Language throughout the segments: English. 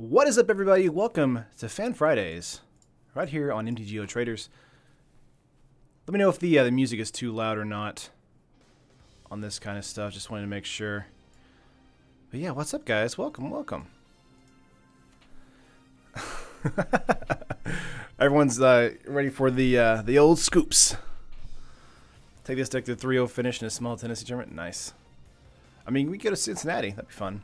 What is up, everybody? Welcome to Fan Fridays, right here on MTGO Traders. Let me know if the music is too loud or not on this kind of stuff. Just wanted to make sure. But yeah, what's up, guys? Welcome, welcome. Everyone's ready for the old scoops. Take this deck to 3-0 finish in a small Tennessee tournament. Nice. I mean, we go to Cincinnati. That'd be fun.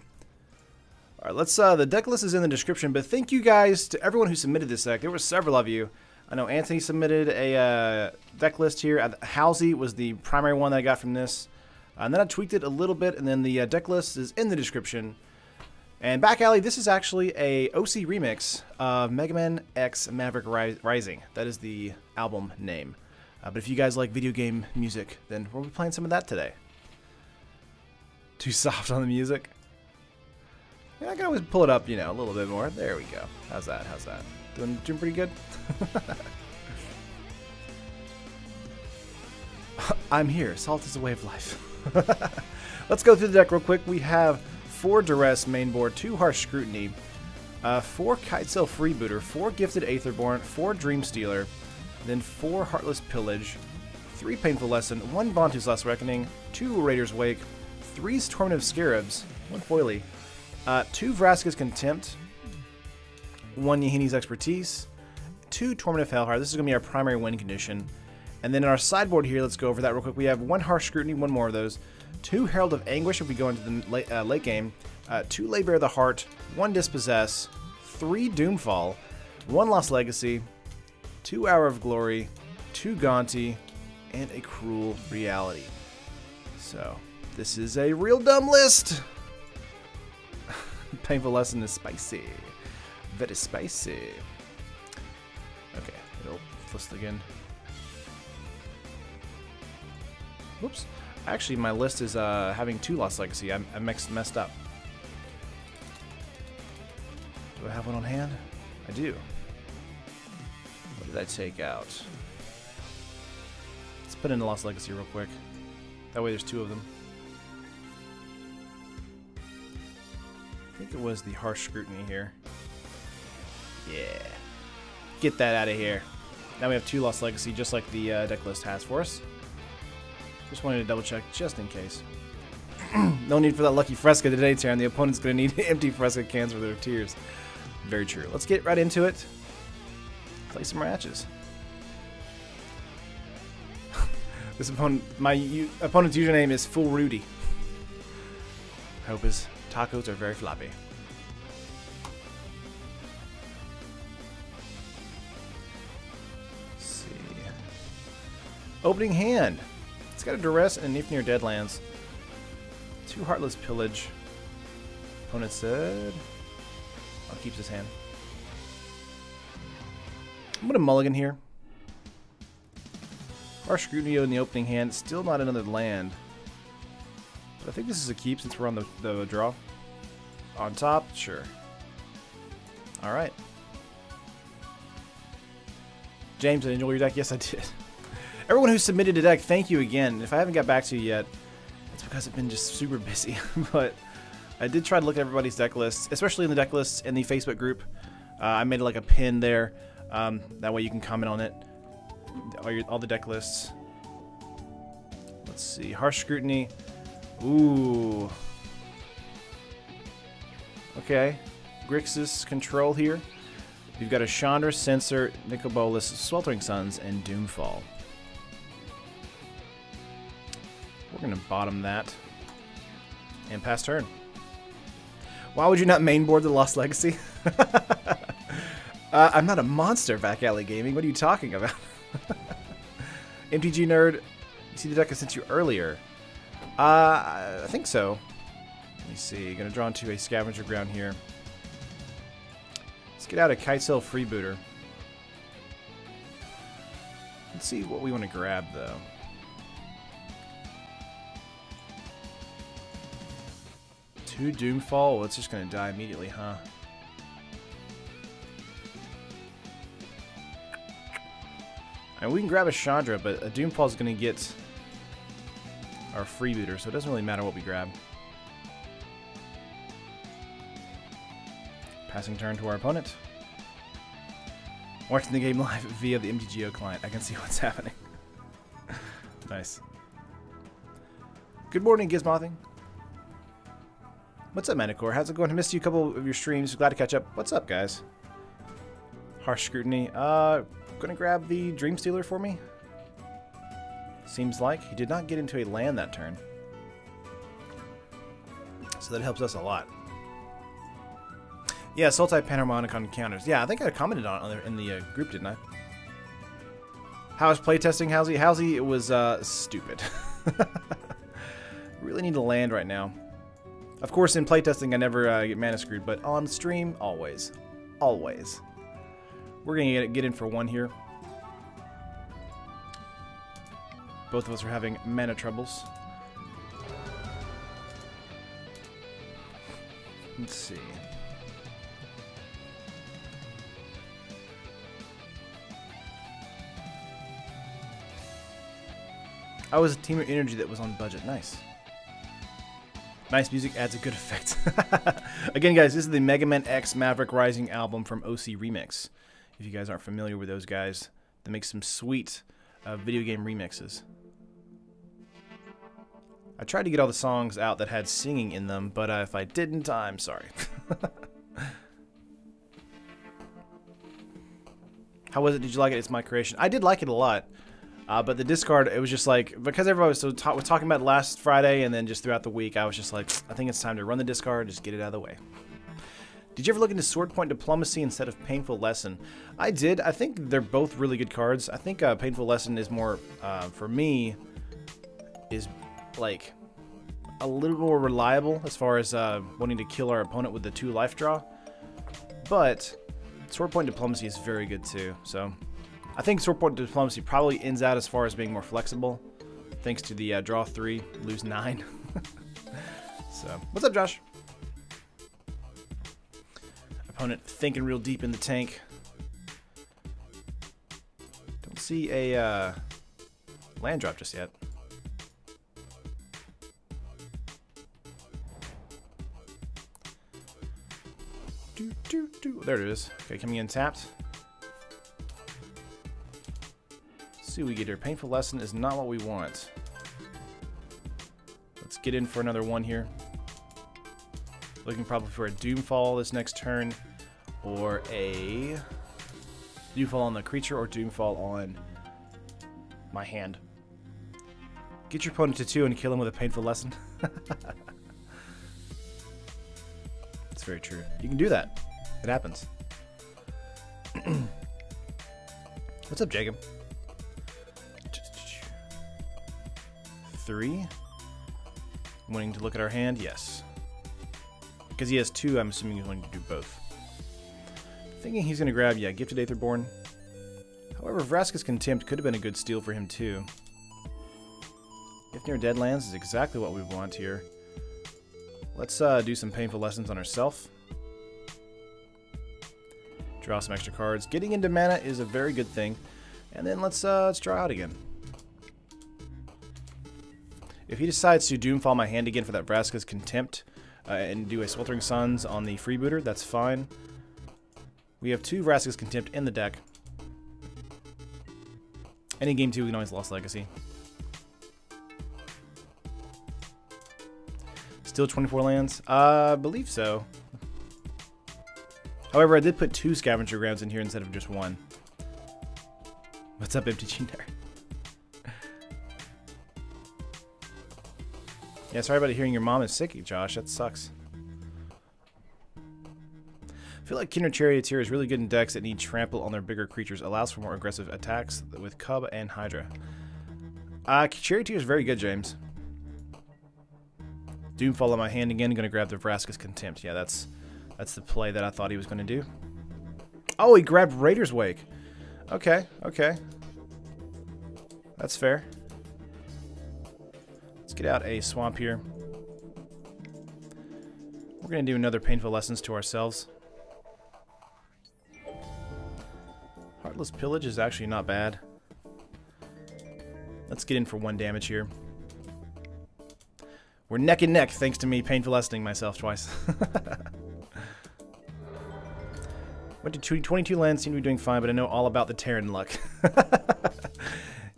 All right, let's. The deck list is in the description, but thank you guys to everyone who submitted this deck. There were several of you. I know Anthony submitted a deck list here. Halsey was the primary one that I got from this. And then I tweaked it a little bit, and then the deck list is in the description. And Back Alley, this is actually a OC remix of Mega Man X Maverick Rising. That is the album name. But if you guys like video game music, then we'll be playing some of that today. Too soft on the music? Yeah, I can always pull it up, you know, a little bit more. There we go. How's that? How's that? Doing pretty good? I'm here. Salt is a way of life. Let's go through the deck real quick. We have 4 Duress main board, 2 Harsh Scrutiny, 4 Kitesail Freebooter, 4 Gifted Aetherborn, 4 Dream Stealer, then 4 Heartless Pillage, 3 Painful Lesson, 1 Bontu's Last Reckoning, 2 Raider's Wake, 3 Tormentive Scarabs, 1 Foily, 2 Vraska's Contempt, 1 Yahini's Expertise, 2 Tormentive Hellfire. This is going to be our primary win condition. And then in our sideboard here, let's go over that real quick. We have 1 Harsh Scrutiny, 1 more of those, 2 Herald of Anguish if we go into the late game, 2 Lay Bare of the Heart, 1 Dispossess, 3 Doomfall, 1 Lost Legacy, 2 Hour of Glory, 2 Gaunty, and a Cruel Reality. So, this is a real dumb list! Painful Lesson is spicy. Very spicy. Okay, it'll list again. Whoops. Actually, my list is having 2 Lost Legacy. I messed up. Do I have one on hand? I do. What did I take out? Let's put in the Lost Legacy real quick. That way there's 2 of them. I think it was the Harsh Scrutiny here. Yeah. Get that out of here. Now we have 2 Lost Legacy, just like the deck list has for us. Just wanted to double check, just in case. No need for that lucky Fresca today, Taryn. The opponent's going to need empty Fresca cans for their tiers. Very true. Let's get right into it. Play some matches. This opponent, my opponent's username is Full Rudy. Hope his tacos are very floppy. Let's see. Opening hand. It's got a Duress and Nifnir Deadlands. 2 Heartless Pillage. Opponent said... I'll keep his hand. I'm going to mulligan here. Harsh Scrutiny in the opening hand. Still not another land. But I think this is a keep since we're on the draw. On top? Sure. Alright. James, did I enjoy your deck? Yes, I did. Everyone who submitted a deck, thank you again. If I haven't got back to you yet, it's because I've been just super busy. But I did try to look at everybody's deck lists, especially in the deck lists in the Facebook group. I made like a pin there. That way you can comment on it. All the deck lists. Let's see. Harsh Scrutiny. Ooh. Okay. Grixis control here. We've got a Chandra, Censor, Nicobolus, Sweltering Suns, and Doomfall. We're going to bottom that. And pass turn. Why would you not mainboard the Lost Legacy? I'm not a monster, Back Alley Gaming. What are you talking about? MTG Nerd, you see the deck I sent you earlier. I think so. Let me see. Gonna draw into a Scavenger Ground here. Let's get out a Kitesail Freebooter. Let's see what we want to grab, though. Two Doomfall? Well, it's just gonna die immediately, huh? And we can grab a Chandra, but a Doomfall is gonna get our Freebooter, so it doesn't really matter what we grab. Passing turn to our opponent. Watching the game live via the MTGO client. I can see what's happening. Nice. Good morning, Gizmothing. What's up, Manicore? How's it going? I missed you a couple of your streams. Glad to catch up. What's up, guys? Harsh scrutiny. Gonna grab the Dream Stealer for me. Seems like he did not get into a land that turn. So that helps us a lot. Yeah, Sultai Panharmonic on counters. Yeah, I think I commented on it in the group, didn't I? How was playtesting, Halsey? Halsey, it was stupid. Really need to land right now. Of course, in playtesting, I never get mana screwed, but on stream, always. Always. We're going to get in for one here. Both of us are having mana troubles. Let's see. I was a Temur energy that was on budget. Nice. Nice music adds a good effect. Again, guys, this is the Mega Man X Maverick Rising album from OC Remix. If you guys aren't familiar with those guys, they make some sweet video game remixes. I tried to get all the songs out that had singing in them, but if I didn't, I'm sorry. How was it? Did you like it? It's my creation. I did like it a lot. But the discard, it was just like, because everybody was was talking about it last Friday, and then just throughout the week, I was just like, I think it's time to run the discard, just get it out of the way. Did you ever look into Sword Point Diplomacy instead of Painful Lesson? I did. I think they're both really good cards. I think Painful Lesson is more, for me, is like a little more reliable as far as wanting to kill our opponent with the 2 life draw. But Sword Point Diplomacy is very good too, so I think Sword Point Diplomacy probably ends out as far as being more flexible, thanks to the draw 3, lose 9. So, what's up, Josh? Opponent thinking real deep in the tank. Don't see a land drop just yet. There it is. Okay, coming in tapped. See what we get here. Painful Lesson is not what we want. Let's get in for another one here. Looking probably for a Doomfall this next turn, or a Doomfall on the creature, or Doomfall on my hand. Get your opponent to 2 and kill him with a Painful Lesson. It's very true. You can do that. It happens. What's up, Jacob? 3. Wanting to look at our hand? Yes. Because he has 2, I'm assuming he's wanting to do both. Thinking he's going to grab, yeah, Gifted Aetherborn. However, Vraska's Contempt could have been a good steal for him too. If Near Deadlands is exactly what we want here. Let's do some Painful Lessons on ourselves. Draw some extra cards. Getting into mana is a very good thing. And then let's draw out again. If he decides to Doomfall my hand again for that Vraska's Contempt and do a Sweltering Suns on the Freebooter, that's fine. We have 2 Vraska's Contempt in the deck. Any game 2, we can always Lost Legacy. Still 24 lands? I believe so. However, I did put 2 Scavenger Grounds in here instead of just 1. What's up, MTG Nerd? Yeah, sorry about hearing your mom is sick, Josh. That sucks. I feel like Kindred Charioteer is really good in decks that need trample on their bigger creatures. Allows for more aggressive attacks with Cub and Hydra. Charioteer is very good, James. Doomfall on my hand again. Going to grab the Vraska's Contempt. Yeah, that's the play that I thought he was going to do. Oh, he grabbed Raider's Wake. Okay, okay. That's fair. Let's get out a swamp here. We're going to do another Painful Lessons to ourselves. Heartless Pillage is actually not bad. Let's get in for 1 damage here. We're neck and neck thanks to me Painful Lessening myself twice. Went to 22 lands, seem to be doing fine, but I know all about the Terran luck.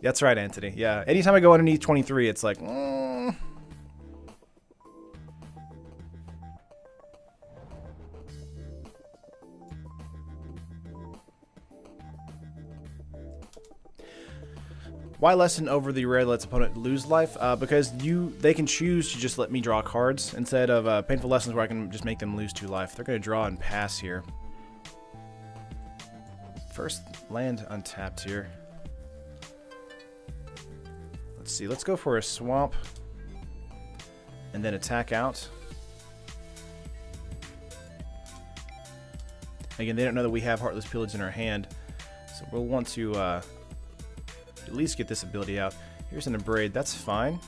That's right, Anthony. Yeah, anytime I go underneath 23, it's like, Why lessen over the rare lets opponent lose life? Because they can choose to just let me draw cards instead of painful lessons where I can just make them lose 2 life. They're going to draw and pass here. First land untapped here. Let's see. Let's go for a swamp and then attack out. Again, they don't know that we have Heartless Pillage in our hand, so we'll want to at least get this ability out. Here's an Abrade. That's fine.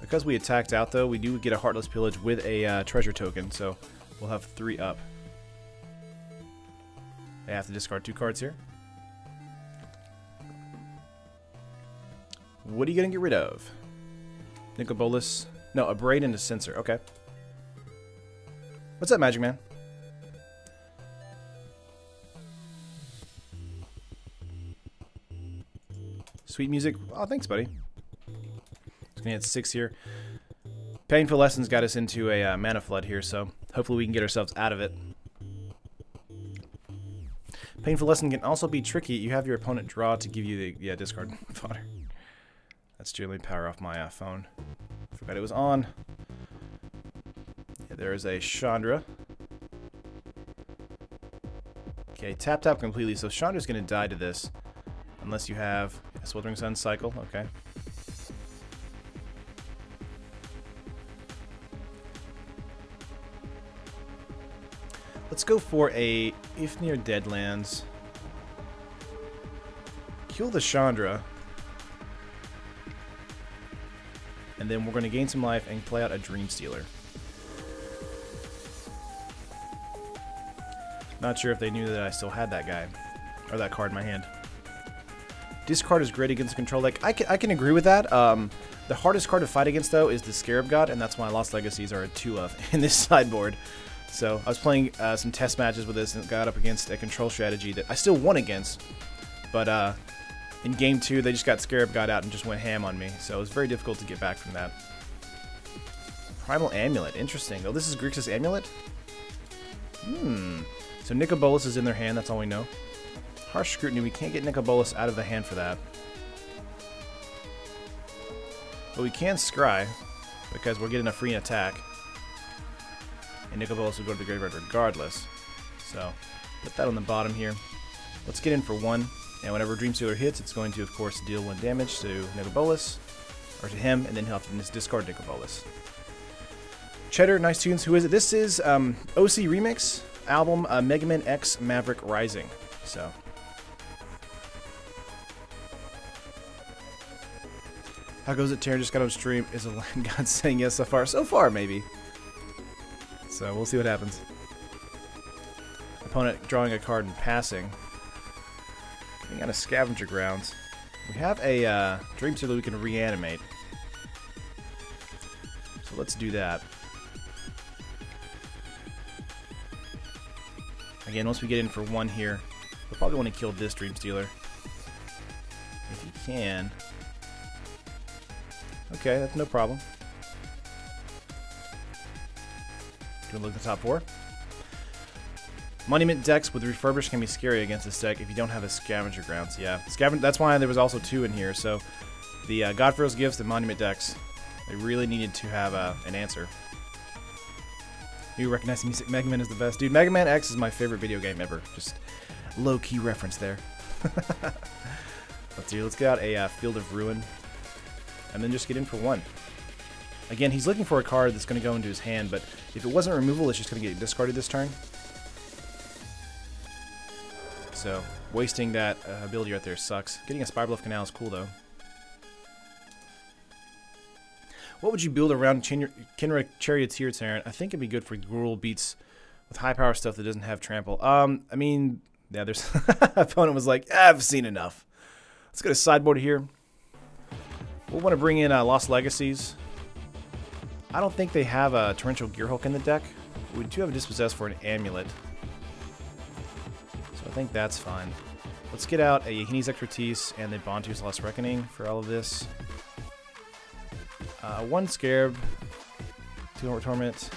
Because we attacked out, though, we do get a Heartless Pillage with a treasure token, so we'll have 3 up. I have to discard 2 cards here. What are you going to get rid of? Nicobolus. No, Abrade and a Censor. Okay. What's up, Magic Man? Sweet music. Oh, thanks, buddy. It's going to hit 6 here. Painful Lessons got us into a mana flood here, so hopefully we can get ourselves out of it. Painful Lesson can also be tricky. You have your opponent draw to give you the discard fodder. That's generally power off my phone. Forgot it was on. Yeah, there is a Chandra. Okay, tap completely. So Chandra's going to die to this. Unless you have a Sweltering Sun cycle. Okay. Let's go for a If Near Deadlands. Kill the Chandra. And then we're going to gain some life and play out a Dream Stealer. Not sure if they knew that I still had that guy. Or that card in my hand. Discard is great against control deck. I can agree with that. The hardest card to fight against, though, is the Scarab God, and that's why Lost Legacies are a 2 of in this sideboard. So I was playing some test matches with this and got up against a control strategy that I still won against. But in Game 2, they just got Scarab God out and just went ham on me. So it was very difficult to get back from that. Primal Amulet. Interesting. Oh, this is Grixis Amulet? So Nicobolus is in their hand. That's all we know. Harsh Scrutiny. We can't get Nicobolus out of the hand for that. But we can Scry, because we're getting a free attack. And Nicobolus will go to the graveyard regardless. So, put that on the bottom here. Let's get in for 1. And whenever Dream Stealer hits, it's going to, of course, deal 1 damage to Nicobolus. Or to him, and then he'll have to discard Nicobolus. Cheddar, nice tunes. Who is it? This is OC Remix album Mega Man X Maverick Rising. So... How goes it, Terran? Just got on stream. Is a land god saying yes so far? So far, maybe. So, we'll see what happens. Opponent drawing a card and passing. Getting out of Scavenger Grounds. We have a Dream Stealer we can reanimate. So, let's do that. Again, once we get in for 1 here, we'll probably want to kill this Dream Stealer. If you can... Okay, that's no problem. Gonna look at the top 4. Monument decks with Refurbish can be scary against this deck if you don't have a Scavenger Grounds. Yeah, that's why there was also 2 in here. So the Godfrey's Gifts and Monument decks, they really needed to have an answer. You recognize music. Mega Man is the best. Dude, Mega Man X is my favorite video game ever. Just low-key reference there. Let's get out a Field of Ruin. And then just get in for 1. Again, he's looking for a card that's going to go into his hand, but if it wasn't removal, it's just going to get discarded this turn. So, wasting that ability right there sucks. Getting a Spybluff Canal is cool, though. What would you build around Kinra Charioteer, Terran? I think it'd be good for Gruul beats with high power stuff that doesn't have trample. I mean, yeah, there's... opponent was like, I've seen enough. Let's go to sideboard here. We'll want to bring in Lost Legacies. I don't think they have a Torrential Gearhulk in the deck. We do have a Dispossess for an Amulet. So I think that's fine. Let's get out a Heaney's Expertise and the Bontu's Lost Reckoning for all of this. 1 Scarab, 2 Torment.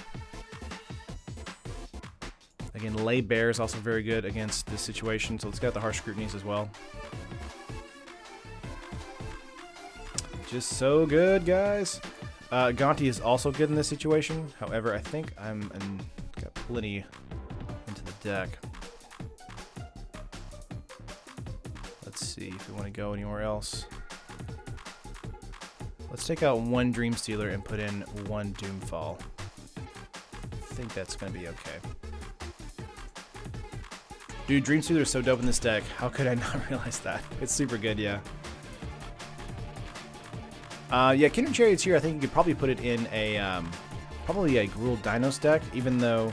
Again, Lay Bear is also very good against this situation, so let's get out the Harsh Scrutinies as well. Just so good, guys. Gonti is also good in this situation. However, I think got plenty into the deck. Let's see if we want to go anywhere else. Let's take out 1 Dreamstealer and put in 1 Doomfall. I think that's going to be okay. Dude, Dreamstealer is so dope in this deck. How could I not realize that? It's super good, yeah. Yeah, Kindred Chariot's here. I think you could probably put it in a, probably a Gruul Dinos deck, even though,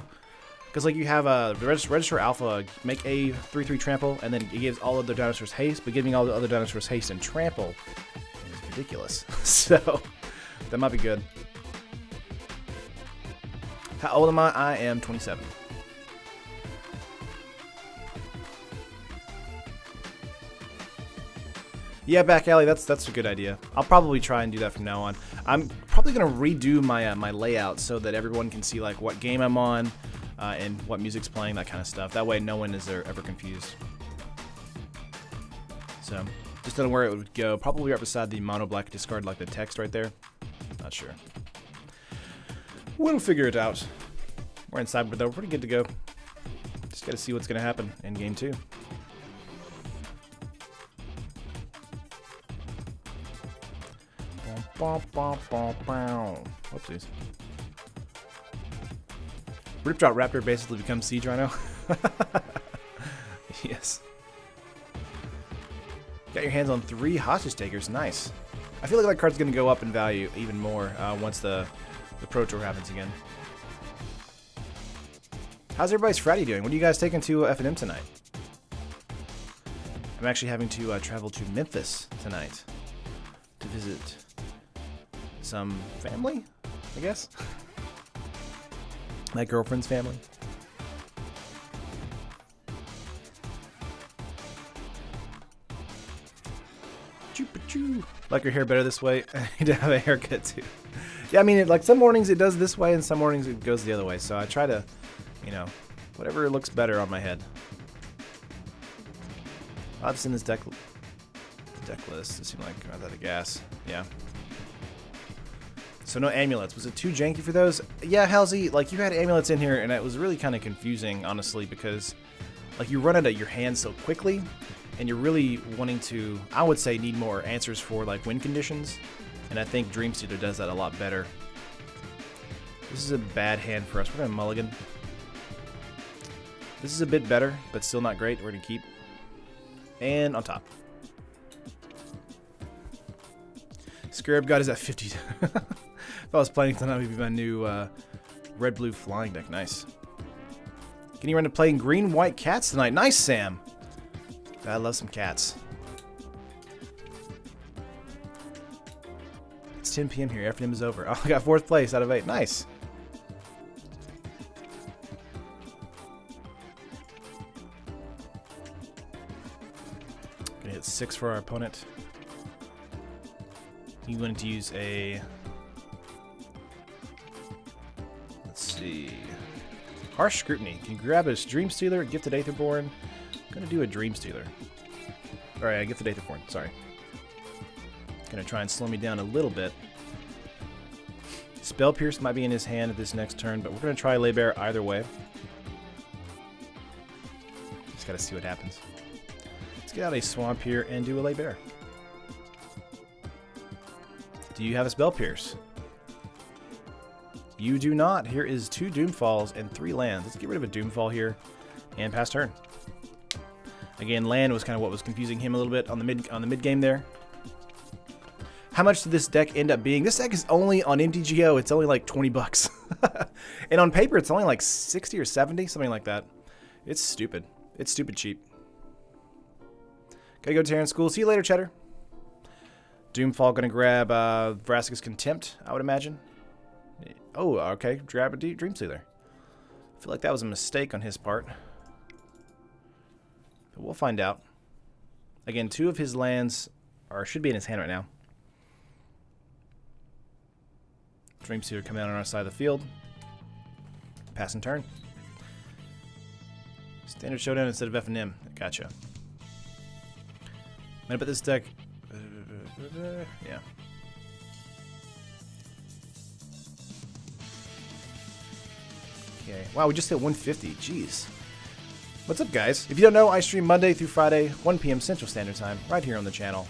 because like you have the Register Alpha, make a 3/3 trample, and then it gives all other dinosaurs haste, but giving all the other dinosaurs haste and trample is ridiculous. So, that might be good. How old am I? I am 27. Yeah, back alley, that's a good idea. I'll probably try and do that from now on. I'm probably going to redo my my layout so that everyone can see like what game I'm on and what music's playing, that kind of stuff. That way no one is ever confused. So, just don't know where it would go. Probably right beside the mono black discard, like the text right there. Not sure. We'll figure it out. We're inside, but though we're pretty good to go. Just got to see what's going to happen in game 2. Whoopsies. Ripdrop Raptor basically becomes Siege Rhino. Yes. Got your hands on 3 Hostage Takers. Nice. I feel like that card's going to go up in value even more once the Pro Tour happens again. How's everybody's Friday doing? What are you guys taking to F&M tonight? I'm actually having to travel to Memphis tonight to visit some family, I guess. My girlfriend's family. Choo-pa-choo. Like your hair better this way? I need to have a haircut too. Yeah, I mean, like some mornings it does this way and some mornings it goes the other way. So I try to, you know, whatever looks better on my head. I've seen this deck list. It seemed like I was out of gas. Yeah. So no amulets. Was it too janky for those? Yeah, Halsey, like you had amulets in here and it was really kind of confusing, honestly, because like you run out of your hand so quickly and you're really wanting to, I would say, need more answers for like win conditions. And I think Dreamstealer does that a lot better. This is a bad hand for us. We're going to mulligan. This is a bit better, but still not great. We're going to keep. And on top. Scarab God is at 50. If I was playing tonight, it would be my new red-blue flying deck. Nice. Can you run to playing green-white cats tonight? Nice, Sam. I love some cats. It's 10 p.m. here. F&M is over. Oh, I got 4th place out of 8. Nice. Gonna hit 6 for our opponent. You wanted to use a... Let's see. Harsh Scrutiny. Can you grab a Dreamstealer, Gifted Aetherborn? I'm gonna do a Dreamstealer. Alright, a Gifted Aetherborn, sorry. Gonna try and slow me down a little bit. Spell Pierce might be in his hand at this next turn, but we're gonna try Lay Bear either way. Just gotta see what happens. Let's get out a Swamp here and do a Lay Bear. Do you have a Spell Pierce? You do not. Here is 2 Doomfalls and 3 lands. Let's get rid of a Doomfall here and pass turn. Again, land was kind of what was confusing him a little bit on the mid game there. How much did this deck end up being? This deck is only on MTGO. It's only like 20 bucks. And on paper, it's only like 60 or 70, something like that. It's stupid. It's stupid cheap. Gotta go to Terran School. See you later, Cheddar. Doomfall gonna grab Vraska's Contempt, I would imagine. Oh, okay. Grab a Dreamstealer. feel like that was a mistake on his part. But we'll find out. Again, 2 of his lands should be in his hand right now. Dreamseer coming out on our side of the field. Pass and turn. Standard Showdown instead of F&M. Gotcha. I'm gonna put this deck... yeah. Okay. Wow, we just hit 150. Jeez. What's up, guys? If you don't know, I stream Monday through Friday, 1 p.m. Central Standard Time, right here on the channel.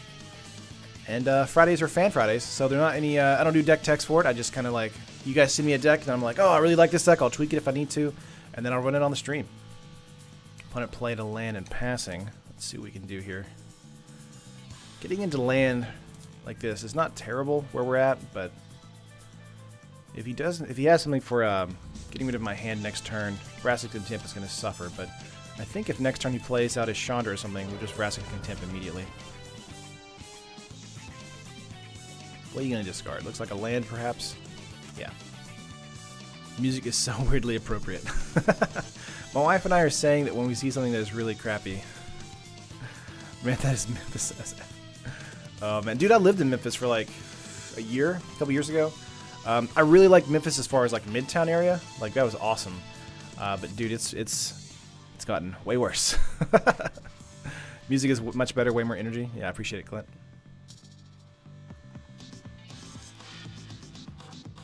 And Fridays are Fan Fridays, so they're not any... I don't do deck text for it. I just kind of like... You guys send me a deck, and I'm like, oh, I really like this deck. I'll tweak it if I need to, and then I'll run it on the stream. Opponent played a land and passing. Let's see what we can do here. Getting into land like this is not terrible where we're at, but if he has something for getting rid of my hand next turn, Vraska's Contempt is going to suffer. But I think if next turn he plays out his Chandra or something, we'll just Vraska's Contempt immediately. What are you going to discard? Looks like a land, perhaps. Yeah. Music is so weirdly appropriate. My wife and I are saying that when we see something that is really crappy... Man, that is Memphis. Oh, man. Dude, I lived in Memphis for like a couple years ago. I really like Memphis as far as like Midtown area. Like, that was awesome. But, dude, it's gotten way worse. Music is much better, way more energy. Yeah, I appreciate it, Clint.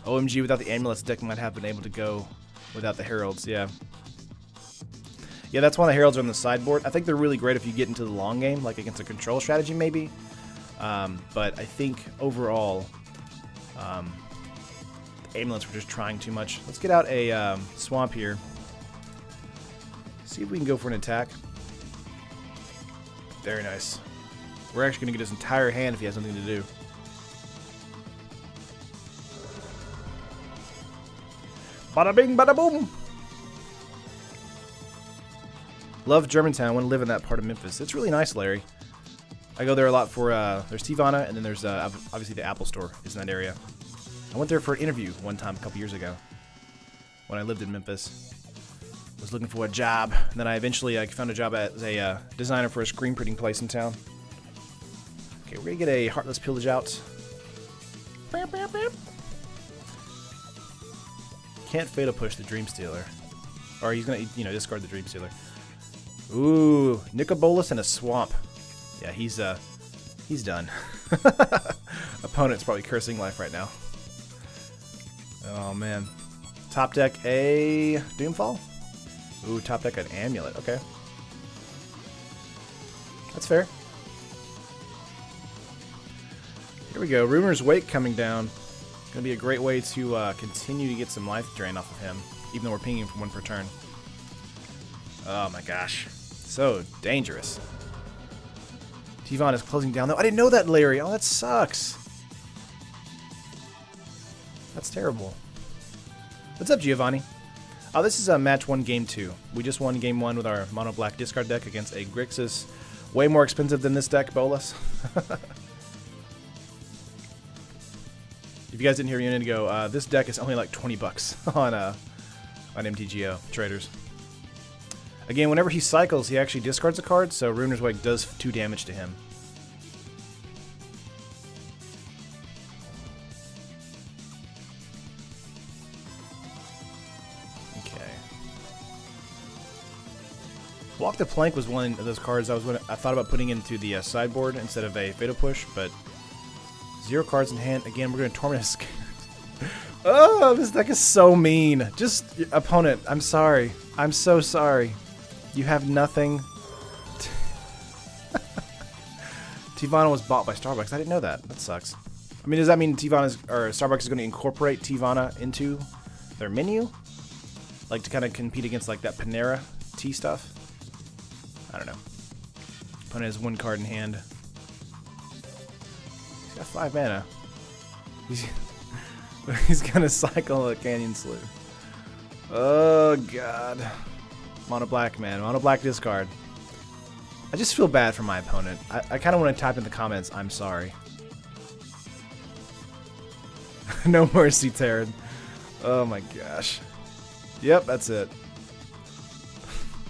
OMG, without the amulets, deck might have been able to go without the heralds, yeah. Yeah, that's why the heralds are on the sideboard. I think they're really great if you get into the long game, like against a control strategy maybe. But I think overall, the amulets were just trying too much. Let's get out a swamp here. See if we can go for an attack. Very nice. We're actually going to get his entire hand if he has something to do. Bada bing, bada boom. Love Germantown. Want to live in that part of Memphis. It's really nice, Larry. I go there a lot for, there's Tivana, and then there's obviously the Apple Store is in that area. I went there for an interview one time a couple years ago when I lived in Memphis. Was looking for a job, and then I eventually found a job as a designer for a screen printing place in town. Okay, we're going to get a Heartless Pillage out. Beep, beep, beep. Can't Fatal Push the Dreamstealer. Or he's going to, discard the Dreamstealer. Ooh, Nicobolus and a Swamp. Yeah, he's done. Opponent's probably cursing life right now. Oh, man. Top deck a Doomfall? Ooh, top deck an Amulet. Okay. That's fair. Here we go. Rumor's Wake coming down. Going to be a great way to continue to get some life drain off of him, even though we're pinging for 1 per turn. Oh my gosh. So dangerous. Tivana is closing down, though. I didn't know that, Larry. Oh, that sucks. That's terrible. What's up, Giovanni? Oh, this is match 1, game 2. We just won game 1 with our mono black discard deck against a Grixis. Way more expensive than this deck, Bolas. If you guys didn't hear me a minute ago, this deck is only like 20 bucks on MTGO traders. Again, whenever he cycles, he actually discards a card, so Ruiner's Wake does 2 damage to him. Okay. Walk the Plank was one of those cards I thought about putting into the sideboard instead of a Fatal Push, but 0 cards in hand. Again, we're going to Torment his... Oh, this deck is so mean. Just, opponent, I'm sorry. I'm so sorry. You have nothing. Tivana was bought by Starbucks. I didn't know that. That sucks. I mean, does that mean Starbucks is going to incorporate Tivana into their menu? Like to kind of compete against like that Panera tea stuff? I don't know. Opponent has 1 card in hand. He's got 5 mana. He's gonna cycle a Canyon Sleuth. Oh god. Mono black, man. Mono black discard. I just feel bad for my opponent. I kind of want to type in the comments, I'm sorry. No mercy, Taryn. Oh my gosh. Yep, that's it.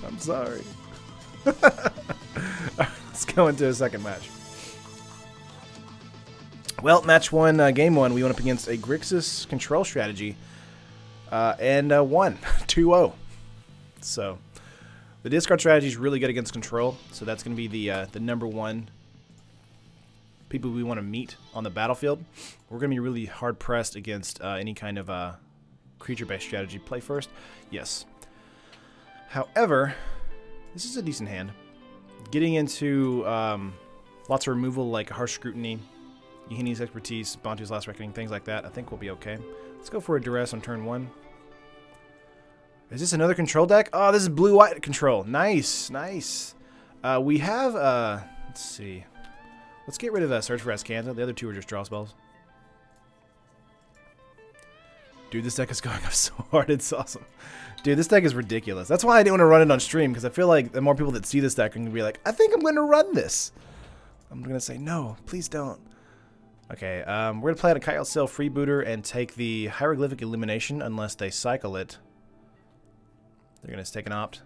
I'm sorry. Let's go into a second match. Well, match one, game one, we went up against a Grixis control strategy, and won 2-0. So the discard strategy is really good against control, so that's going to be the number one people we want to meet on the battlefield. We're going to be really hard pressed against any kind of creature-based strategy. Play first, yes. However, this is a decent hand. Getting into lots of removal like Harsh Scrutiny, Yahini's Expertise, Bantu's Last Reckoning, things like that, I think we'll be okay. Let's go for a Duress on turn one. Is this another control deck? Oh, this is blue-white control. Nice, nice. We have, let's see. Let's get rid of Search for Azcanta. The other two are just draw spells. Dude, this deck is going up so hard. It's awesome. Dude, this deck is ridiculous. That's why I didn't want to run it on stream, because I feel like the more people that see this deck are going to be like, I think I'm going to run this. I'm going to say, no, please don't. Okay, we're going to play out a Kyle Cell Freebooter and take the Hieroglyphic Illumination unless they cycle it. They're going to take an opt.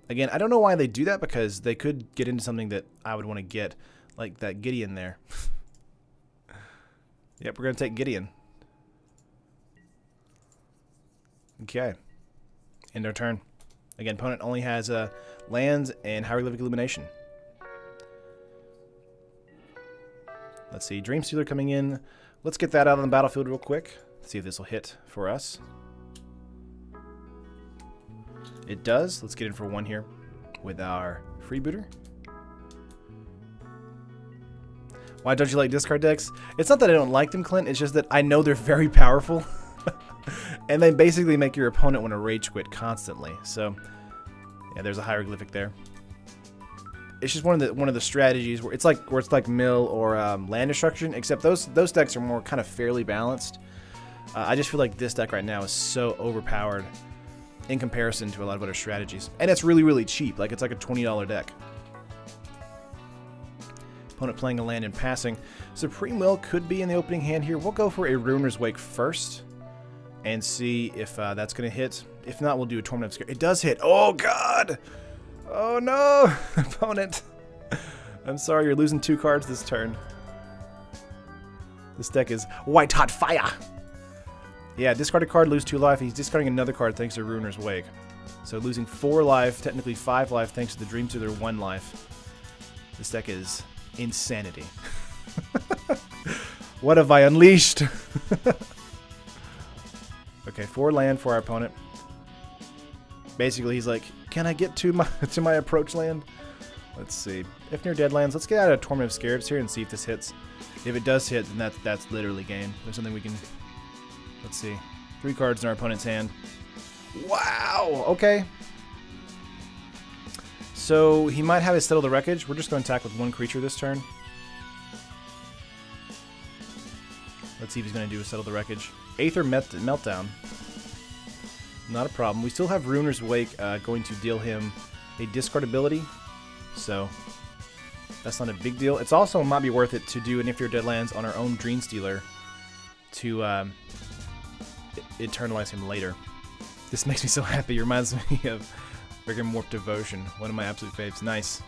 Again, I don't know why they do that, because they could get into something that I would want to get, like that Gideon there. Yep, we're going to take Gideon. Okay. End our turn. Again, opponent only has lands and Hieroglyphic Illumination. Let's see, Dreamstealer coming in. Let's get that out on the battlefield real quick. See if this will hit for us. It does. Let's get in for one here with our Freebooter. Why don't you like discard decks? It's not that I don't like them, Clint. It's just that I know they're very powerful. And they basically make your opponent want to rage quit constantly. So, yeah, there's a Hieroglyphic there. It's just one of the strategies where it's like mill or land destruction, except those decks are more kind of fairly balanced. I just feel like this deck right now is so overpowered in comparison to a lot of other strategies, and it's really, really cheap. Like, it's like a $20 deck. Opponent playing a land and passing. Supreme Will could be in the opening hand here. We'll go for a Ruiner's Wake first and see if that's going to hit. If not, we'll do a Torment of Scare. It does hit. Oh, God! Oh, no! Opponent. I'm sorry, you're losing 2 cards this turn. This deck is white hot fire! Yeah, discard a card, lose 2 life. He's discarding another card thanks to Ruiner's Wake. So losing 4 life, technically 5 life, thanks to the Dreamstealer 1 life. This deck is insanity. What have I unleashed? Okay, 4 land for our opponent. Basically, he's like, can I get to my approach land? Let's see. If near dead lands, let's get out of Torment of Scarabs here and see if this hits. If it does hit, then that's literally game. There's something we can... Let's see. 3 cards in our opponent's hand. Wow! Okay. So, he might have his Settle the Wreckage. We're just going to attack with 1 creature this turn. Let's see if he's going to do a Settle the Wreckage. Aether Meltdown. Not a problem. We still have Ruiner's Wake going to deal him a discard ability. So, that's not a big deal. It's also might be worth it to do an If You're Dead Lands on our own Dreamstealer to eternalize him later. This makes me so happy. It reminds me of friggin' Warped Devotion, one of my absolute faves. Nice.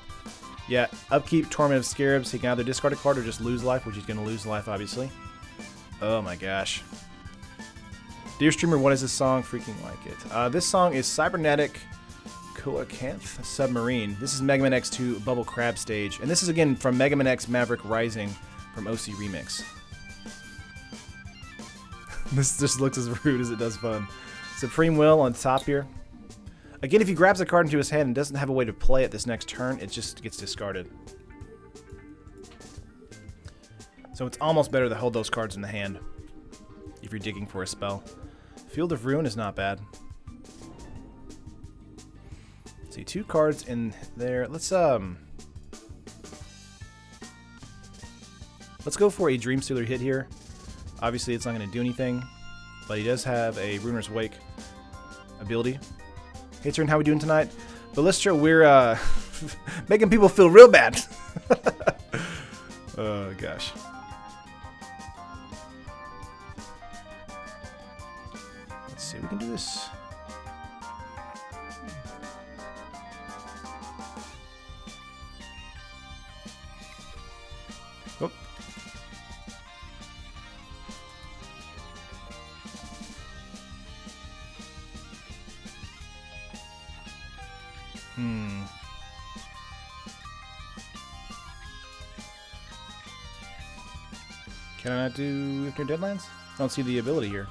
Yeah, upkeep, Torment of Scarabs. He can either discard a card or just lose life, which he's going to lose life, obviously. Oh my gosh. Dear streamer, what is this song? Freaking like it. This song is Cybernetic Coacanth Submarine. This is Mega Man X2 Bubble Crab Stage. And this is, again, from Mega Man X Maverick Rising from OC Remix. This just looks as rude as it does fun. Supreme Will on top here. Again, if he grabs a card into his hand and doesn't have a way to play it this next turn, it just gets discarded. So it's almost better to hold those cards in the hand if you're digging for a spell. Field of Ruin is not bad. Let's see, 2 cards in there. Let's go for a Dreamstealer hit here. Obviously, it's not going to do anything, but he does have a Ruiner's Wake ability. Hey, turn, how we doing tonight? But let's show we're making people feel real bad. Oh gosh. Let's see, we can do this. Oh. Can I not do after Deadlands? I don't see the ability here.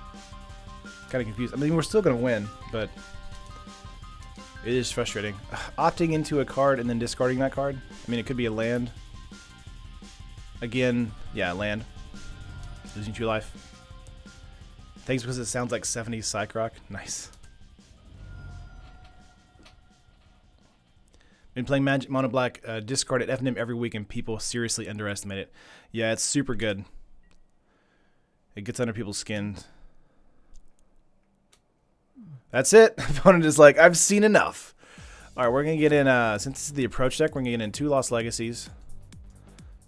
Kind of confused. I mean, we're still going to win, but it is frustrating. Opting into a card and then discarding that card. I mean, it could be a land. Again, yeah, land. Losing 2 life. Thanks because it sounds like 70s psych rock. Nice. Been playing Magic Mono Black, discard at FNM every week, and people seriously underestimate it. Yeah, it's super good. It gets under people's skin. That's it. Opponent is like, I've seen enough. All right, we're going to get in, since this is the approach deck, we're going to get in 2 Lost Legacies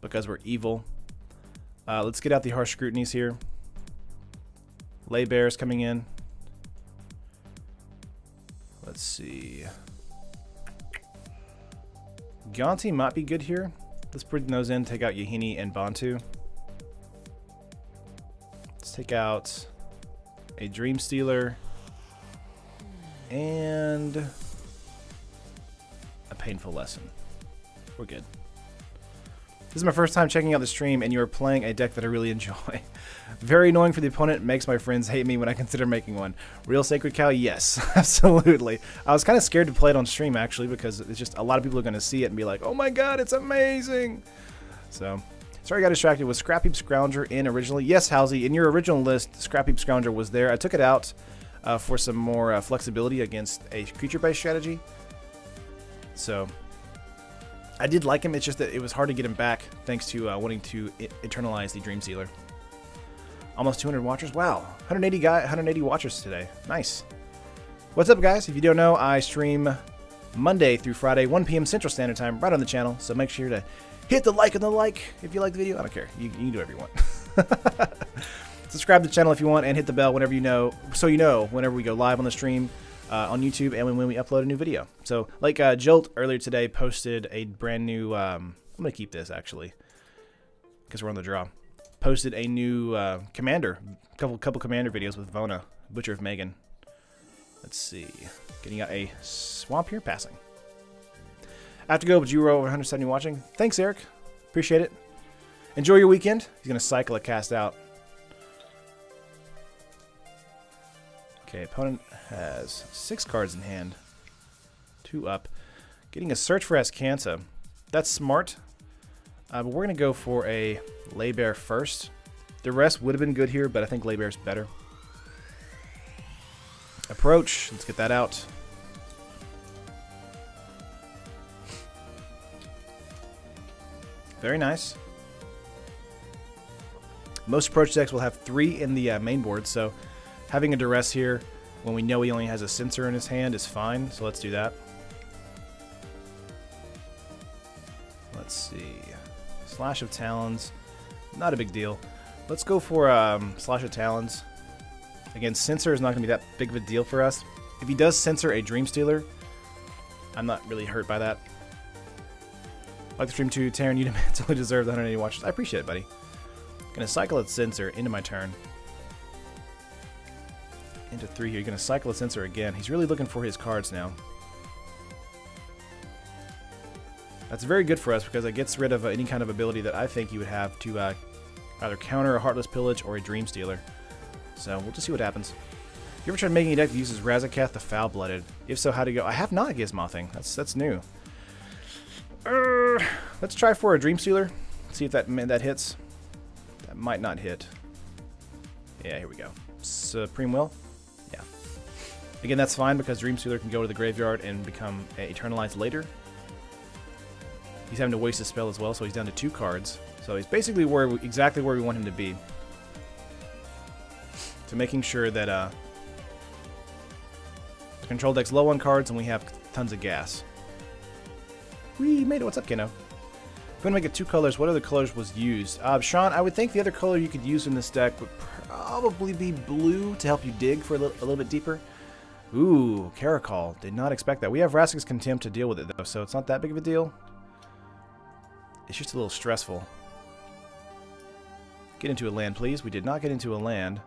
because we're evil. Let's get out the Harsh Scrutinies here. Lay Bears coming in. Let's see. Gonti might be good here. Let's bring those in, take out Yahini and Bantu. Let's take out a Dream Stealer and a Painful Lesson. We're good. This is my first time checking out the stream, and you are playing a deck that I really enjoy. Very annoying for the opponent, makes my friends hate me when I consider making one. Real Sacred Cow? Yes, absolutely. I was kind of scared to play it on stream, actually, because it's just a lot of people are going to see it and be like, oh my god, it's amazing! So, sorry I got distracted. Was Scrap Heap Scrounger in originally? Yes, Halsey, in your original list, Scrap Heap Scrounger was there. I took it out for some more flexibility against a creature-based strategy. So, I did like him, it's just that it was hard to get him back thanks to wanting to internalize the Dream Sealer. Almost 200 watchers. Wow, 180 watchers today. Nice. What's up, guys? If you don't know, I stream Monday through Friday, 1 p.m. Central Standard Time, right on the channel. So make sure to hit the like on the like if you like the video. I don't care. You can do whatever you want. Subscribe to the channel if you want, and hit the bell whenever you know, so you know whenever we go live on the stream on YouTube and when we upload a new video. So, like Jolt earlier today posted a brand new. I'm gonna keep this actually because we're on the draw. Posted a new commander, couple commander videos with Vona, Butcher of Megan. Let's see, getting out a swamp here, passing. After go, but you were over 170 watching. Thanks, Eric. Appreciate it. Enjoy your weekend. He's gonna cycle a cast out. Okay, opponent has 6 cards in hand, 2 up. Getting a Search for Ascanta. That's smart. But we're going to go for a Lay Bear first. The rest would have been good here, but I think Lay Bear's better. Approach. Let's get that out. Very nice. Most approach decks will have 3 in the main board, so having a Duress here when we know he only has a Censor in his hand is fine, so let's do that. Let's see. Slash of Talons. Not a big deal. Let's go for Slash of Talons. Again, Censor is not going to be that big of a deal for us. If he does Censor a Dream Stealer, I'm not really hurt by that. Like the stream too, Taryn, you totally deserve the 180 watches. I appreciate it, buddy. Gonna cycle a Censor into my turn. Into 3 here. You're gonna cycle a Censor again. He's really looking for his cards now. That's very good for us because it gets rid of any kind of ability that I think you would have to either counter a Heartless Pillage or a Dream Stealer. So we'll just see what happens. You ever tried making a deck that uses Razakath the Foul-Blooded? If so, how to go? I have not, Gizmothing. That's new. Let's try for a Dream Stealer. See if that hits. That might not hit. Yeah, here we go. Supreme Will. Yeah. Again, that's fine because Dream Stealer can go to the graveyard and become Eternalized later. He's having to waste a spell as well, so he's down to 2 cards. So he's basically exactly where we want him to be. So making sure that the control deck's low on cards and we have tons of gas. We made it. What's up, Keno? If you want to make it 2 colors, what other colors was used? Sean, I would think the other color you could use in this deck would probably be blue to help you dig for a little bit deeper. Ooh, Caracol. Did not expect that. We have Rask's Contempt to deal with it, though, so it's not that big of a deal. It's just a little stressful. Get into a land, please. We did not get into a land.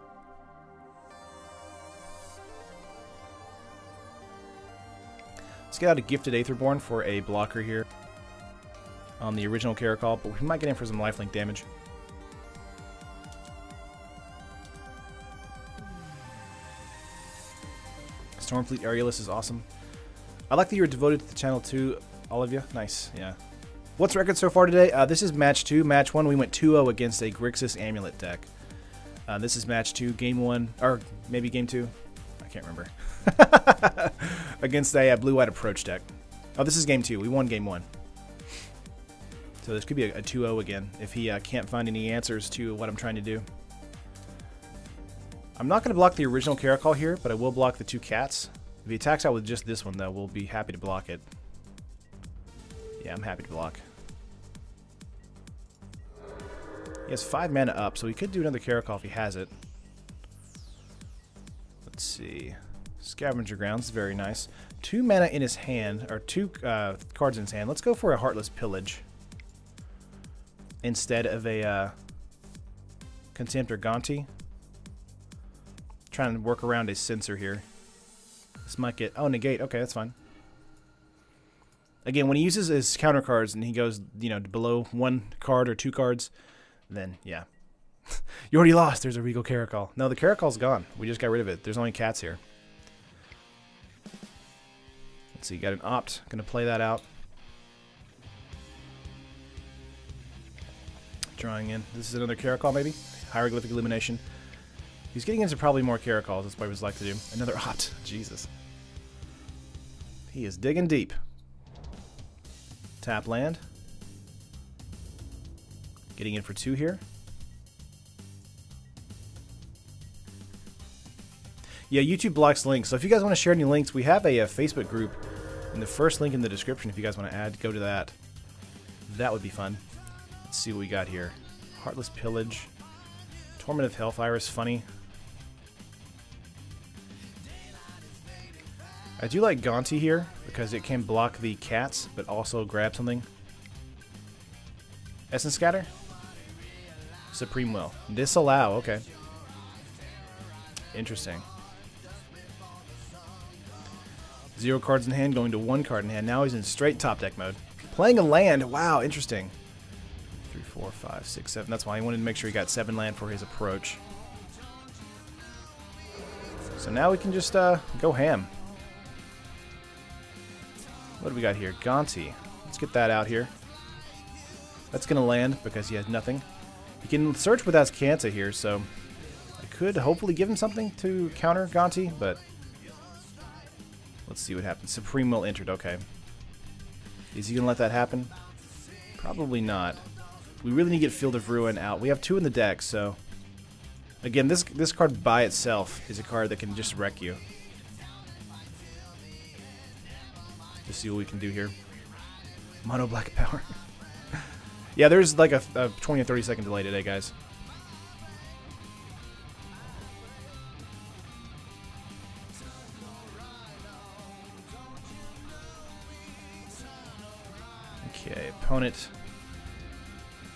Let's get out a Gifted Aetherborn for a blocker here on the original Caracol, but we might get in for some lifelink damage. Stormfleet Aerialist is awesome. I like that you're devoted to the channel too, all of you. Nice, yeah. What's record so far today? This is match 2. Match 1, we went 2-0 against a Grixis Amulet deck. This is match 2, game 1, or maybe game 2. I can't remember. Against a blue-white approach deck. Oh, this is game 2. We won game 1. So this could be a 2-0 again if he can't find any answers to what I'm trying to do. I'm not going to block the original Caracol here, but I will block the 2 cats. If he attacks out with just this one, though, we'll be happy to block it. Yeah, I'm happy to block. He has 5 mana up, so he could do another Caracol if he has it. Let's see. Scavenger Grounds, very nice. 2 mana in his hand, or 2 cards in his hand. Let's go for a Heartless Pillage instead of a Contempt or Gonti. Trying to work around a Censor here. This might get... Oh, negate. Okay, that's fine. Again, when he uses his counter cards and he goes, you know, below 1 card or 2 cards, then, yeah. You already lost. There's a Regal Caracol. No, the Caracol's gone. We just got rid of it. There's only cats here. Let's see. Got an Opt. Going to play that out. Drawing in. This is another Caracol, maybe? Hieroglyphic Illumination. He's getting into probably more Caracols. That's what he would like to do. Another Opt. Jesus. He is digging deep. Tap land. Getting in for 2 here. Yeah, YouTube blocks links. So if you guys want to share any links, we have a Facebook group in the first link in the description. If you guys want to add, go to that. That would be fun. Let's see what we got here. Heartless Pillage. Torment of Hellfire is funny. I do like Gonti here because it can block the cats, but also grab something. Essence Scatter? Supreme Will. Disallow, okay. Interesting. 0 cards in hand, going to 1 card in hand. Now he's in straight top deck mode. Playing a land, wow, interesting. 3, 4, 5, 6, 7. That's why he wanted to make sure he got 7 land for his approach. So now we can just go ham. What do we got here? Gonti. Let's get that out here. That's going to land because he has nothing. He can search with Azcanta here, so I could hopefully give him something to counter Gonti, but let's see what happens. Supreme Will entered, okay. Is he going to let that happen? Probably not. We really need to get Field of Ruin out. We have 2 in the deck, so again, this card by itself is a card that can just wreck you. Just see what we can do here. Mono Black Power. Yeah, there's like a 20 or 30 second delay today, guys. Okay, opponent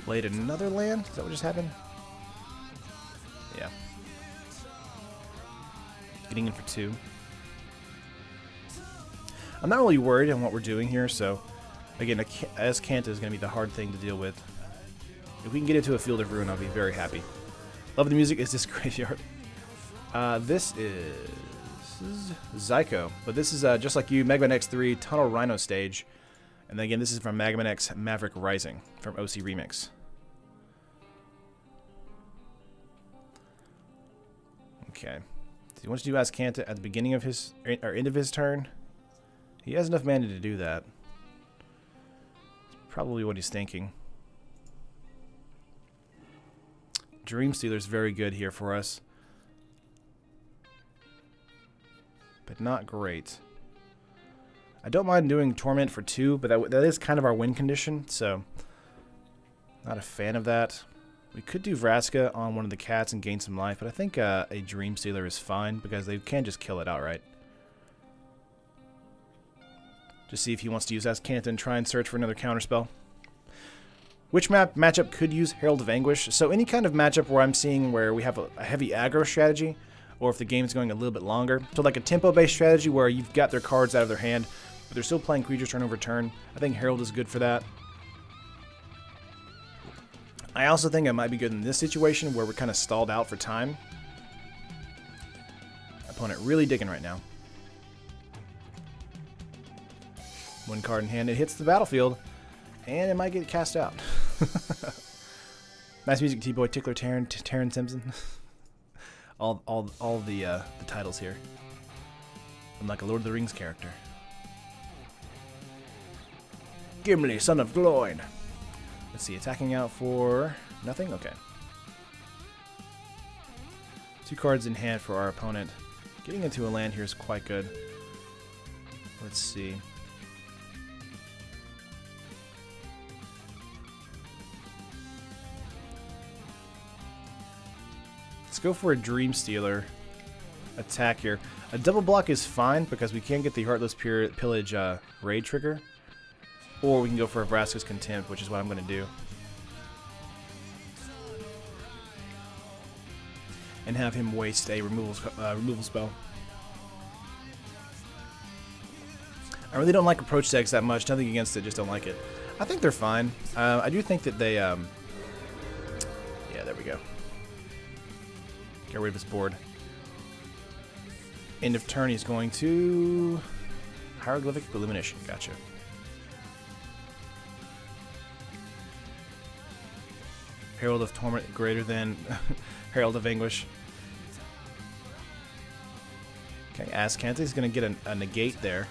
laid another land? Is that what just happened? Yeah. Getting in for 2. I'm not really worried on what we're doing here, so again, Azcanta is going to be the hard thing to deal with. If we can get into a Field of Ruin, I'll be very happy. Love the music. Is this Graveyard? This is Zyko, but this is just like you, Magma X3 Tunnel Rhino stage. And then again, this is from Magma X Maverick Rising from OC Remix. Okay. He wants to do Azcanta at the beginning of his, or end of his turn. He has enough mana to do that. Probably what he's thinking. Dream Stealer's very good here for us. But not great. I don't mind doing Torment for 2, but that is kind of our win condition, so not a fan of that. We could do Vraska on one of the cats and gain some life, but I think a Dream Stealer is fine because they can just kill it outright. Just see if he wants to use Azcanta and try and search for another counterspell. Which matchup could use Herald of Anguish? So any kind of matchup where I'm seeing where we have a heavy aggro strategy, or if the game's going a little bit longer. So like a tempo-based strategy where you've got their cards out of their hand, but they're still playing creatures turn over turn. I think Herald is good for that. I also think it might be good in this situation where we're kind of stalled out for time. Opponent really digging right now. One card in hand, it hits the battlefield, and it might get cast out. Nice music, T-Boy, Tickler, Taryn Simpson. all the titles here. I'm like a Lord of the Rings character. Gimli, son of Gloin. Let's see, attacking out for nothing? Okay. 2 cards in hand for our opponent. Getting into a land here is quite good. Let's see. Let's go for a Dream Stealer attack here. A double block is fine because we can't get the Heartless Pillage raid trigger. Or we can go for a Vraska's Contempt, which is what I'm going to do. And have him waste a removal spell. I really don't like approach decks that much. Nothing against it, just don't like it. I think they're fine. I do think that they... yeah, there we go. Get rid of his board. End of turn, he's going to... Hieroglyphic Illumination. Gotcha. Herald of Torment greater than Herald of Anguish. Okay, Azcanta is going to get a negate there.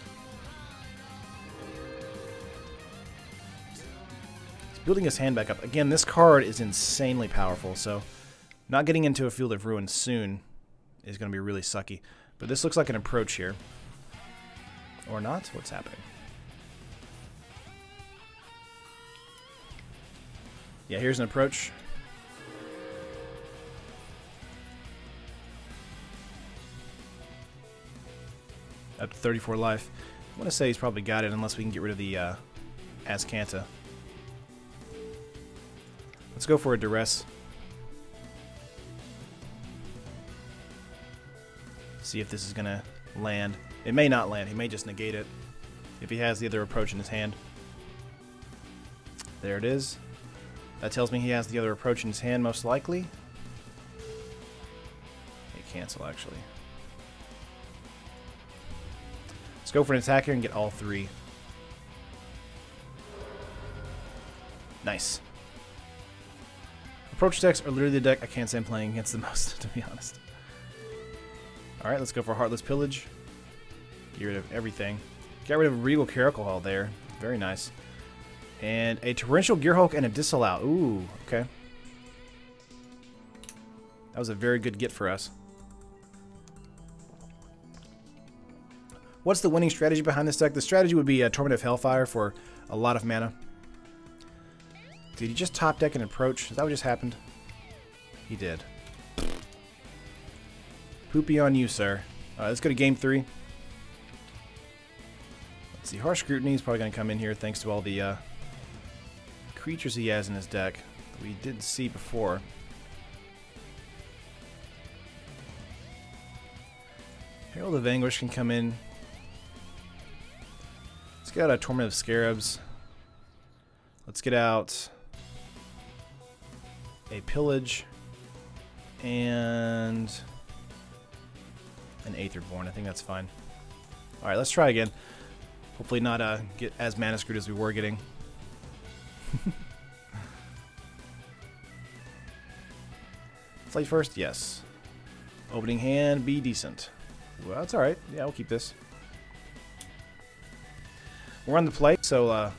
He's building his hand back up. Again, this card is insanely powerful, so not getting into a Field of Ruin soon is going to be really sucky. But this looks like an approach here. Or not? What's happening? Yeah, here's an approach. Up to 34 life. I want to say he's probably got it unless we can get rid of the Azcanta. Let's go for a Duress. See if this is going to land. It may not land. He may just negate it if he has the other approach in his hand. There it is. That tells me he has the other approach in his hand, most likely. Hey, cancel, actually. Let's go for an attack here and get all 3. Nice. Approach decks are literally the deck I can't stand playing against the most, to be honest. Alright, let's go for Heartless Pillage. Get rid of everything. Got rid of Regal Caracal Hall there. Very nice. And a Torrential Gearhulk and a Disallow. Ooh, okay. That was a very good get for us. What's the winning strategy behind this deck? The strategy would be a Torment of Hellfire for a lot of mana. Did he just top deck an approach? Is that what just happened? He did. Poopy on you, sir. Let's go to game 3. Let's see. Harsh Scrutiny is probably going to come in here thanks to all the creatures he has in his deck that we didn't see before. Herald of Anguish can come in. Let's get out a Torment of Scarabs. Let's get out a Pillage and an Aetherborn. I think that's fine. Alright, let's try again. Hopefully not get as mana screwed as we were getting. Play first? Yes. Opening hand, be decent. Well, that's alright. Yeah, we'll keep this. We're on the play, so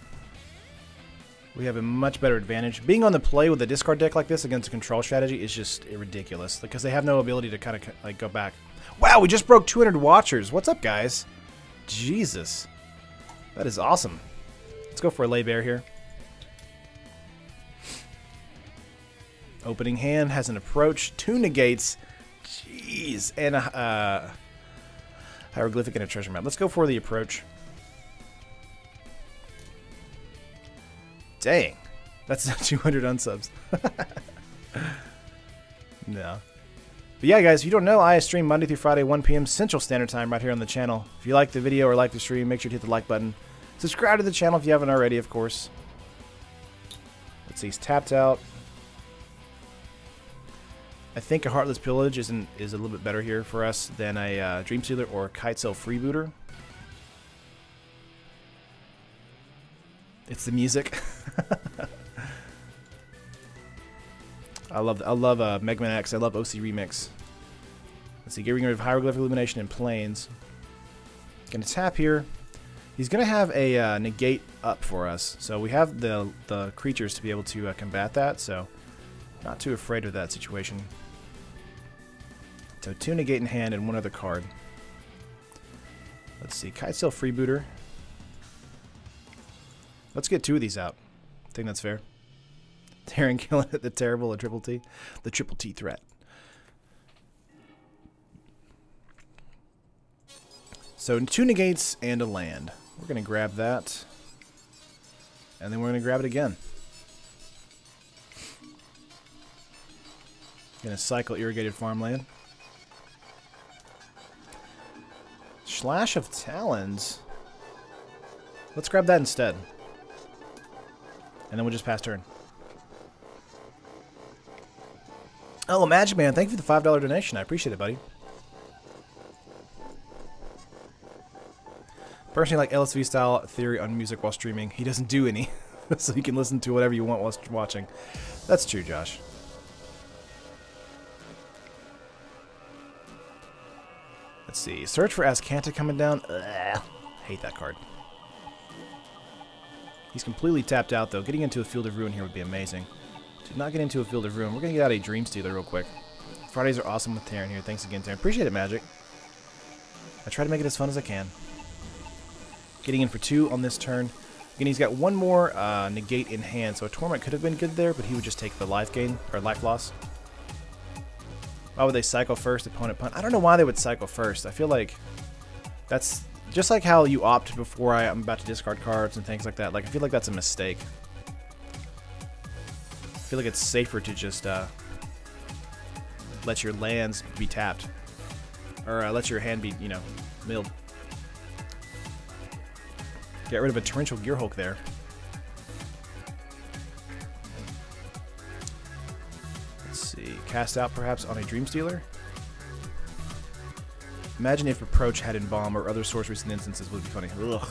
we have a much better advantage. Being on the play with a discard deck like this against a control strategy is just ridiculous because they have no ability to kind of like go back. Wow, we just broke 200 watchers. What's up, guys? Jesus. That is awesome. Let's go for a Lay Bear here. Opening hand has an approach, 2 negates, jeez, and a hieroglyphic and a treasure map. Let's go for the approach. Dang, that's 200 unsubs. No. But yeah, guys, if you don't know, I stream Monday through Friday, 1 p.m. Central Standard Time right here on the channel. If you like the video or like the stream, make sure to hit the like button. Subscribe to the channel if you haven't already, of course. Let's see, he's tapped out. I think a Heartless Pillage is a little bit better here for us than a Dream Stealer or Kitesail Freebooter. It's the music. I love Mega Man X. I love OC Remix. Let's see, getting rid of Hieroglyphic Illumination and Planes. Gonna tap here. He's gonna have a negate up for us, so we have the creatures to be able to combat that. So not too afraid of that situation. So 2 negate in hand and 1 other card. Let's see, Kitesail Freebooter. Let's get 2 of these out. I think that's fair. Tearing, killing it, the terrible, the triple T. The triple T threat. So 2 negates and a land. We're going to grab that. And then we're going to grab it again. Going to cycle Irrigated Farmland. Slash of Talons. Let's grab that instead. And then we'll just pass turn. Oh, Magic Man, thank you for the $5 donation. I appreciate it, buddy. Personally, like LSV style theory on music while streaming. He doesn't do any, so you can listen to whatever you want while watching. That's true, Josh. Let's see. Search for Azcanta coming down. Ugh, hate that card. He's completely tapped out, though. Getting into a Field of Ruin here would be amazing. Do not get into a Field of Ruin. We're going to get out a Dream Stealer real quick. Fridays are awesome with Terran here. Thanks again, Terran. Appreciate it, Magic. I try to make it as fun as I can. Getting in for 2 on this turn. Again, he's got 1 more negate in hand, so a Torment could have been good there, but he would just take the life gain, or life loss. Why would they cycle first, opponent punt? I don't know why they would cycle first. I feel like that's just like how you opt before I'm about to discard cards and things like that. Like, I feel like that's a mistake. I feel like it's safer to just let your lands be tapped. Or let your hand be, you know, milled. Get rid of a Torrential Gearhulk there. Let's see. Cast out perhaps on a Dream Stealer. Imagine if Approach had Embalm or other sorceries and instances would be funny. Ugh.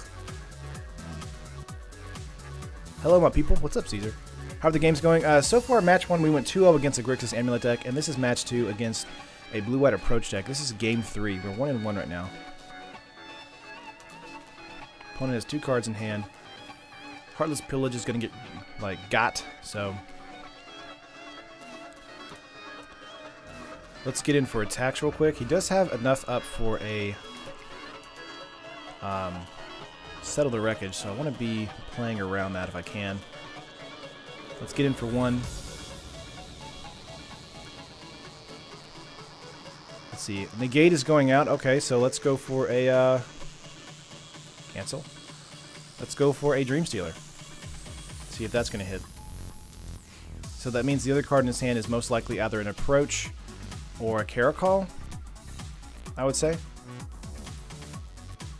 Hello, my people. What's up, Caesar? How are the games going? So far, match 1, we went 2-0 against a Grixis Amulet deck, and this is match 2 against a Blue-White Approach deck. This is game 3. We're 1-1 right now. Opponent has 2 cards in hand. Heartless Pillage is going to get, like, got, so... Let's get in for attacks real quick. He does have enough up for a Settle the Wreckage, so I want to be playing around that if I can. Let's get in for 1. Let's see. Negate is going out. Okay, so let's go for a... cancel. Let's go for a Dream Stealer. See if that's going to hit. So that means the other card in his hand is most likely either an Approach or a Caracol, I would say.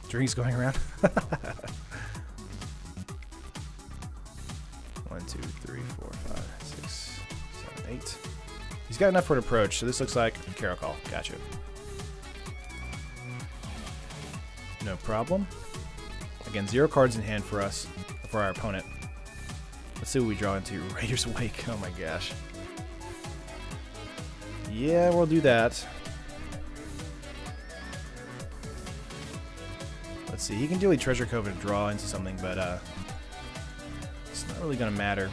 Dream's going around. 1, 2, 3, 4, 5, 6, 7, 8. He's got enough for an Approach, so this looks like a Caracol. Gotcha. No problem. Again, 0 cards in hand for us, for our opponent. Let's see what we draw into. Raider's Wake. Oh my gosh. Yeah, we'll do that. Let's see. He can do a Treasure Cove and draw into something, but it's not really going to matter.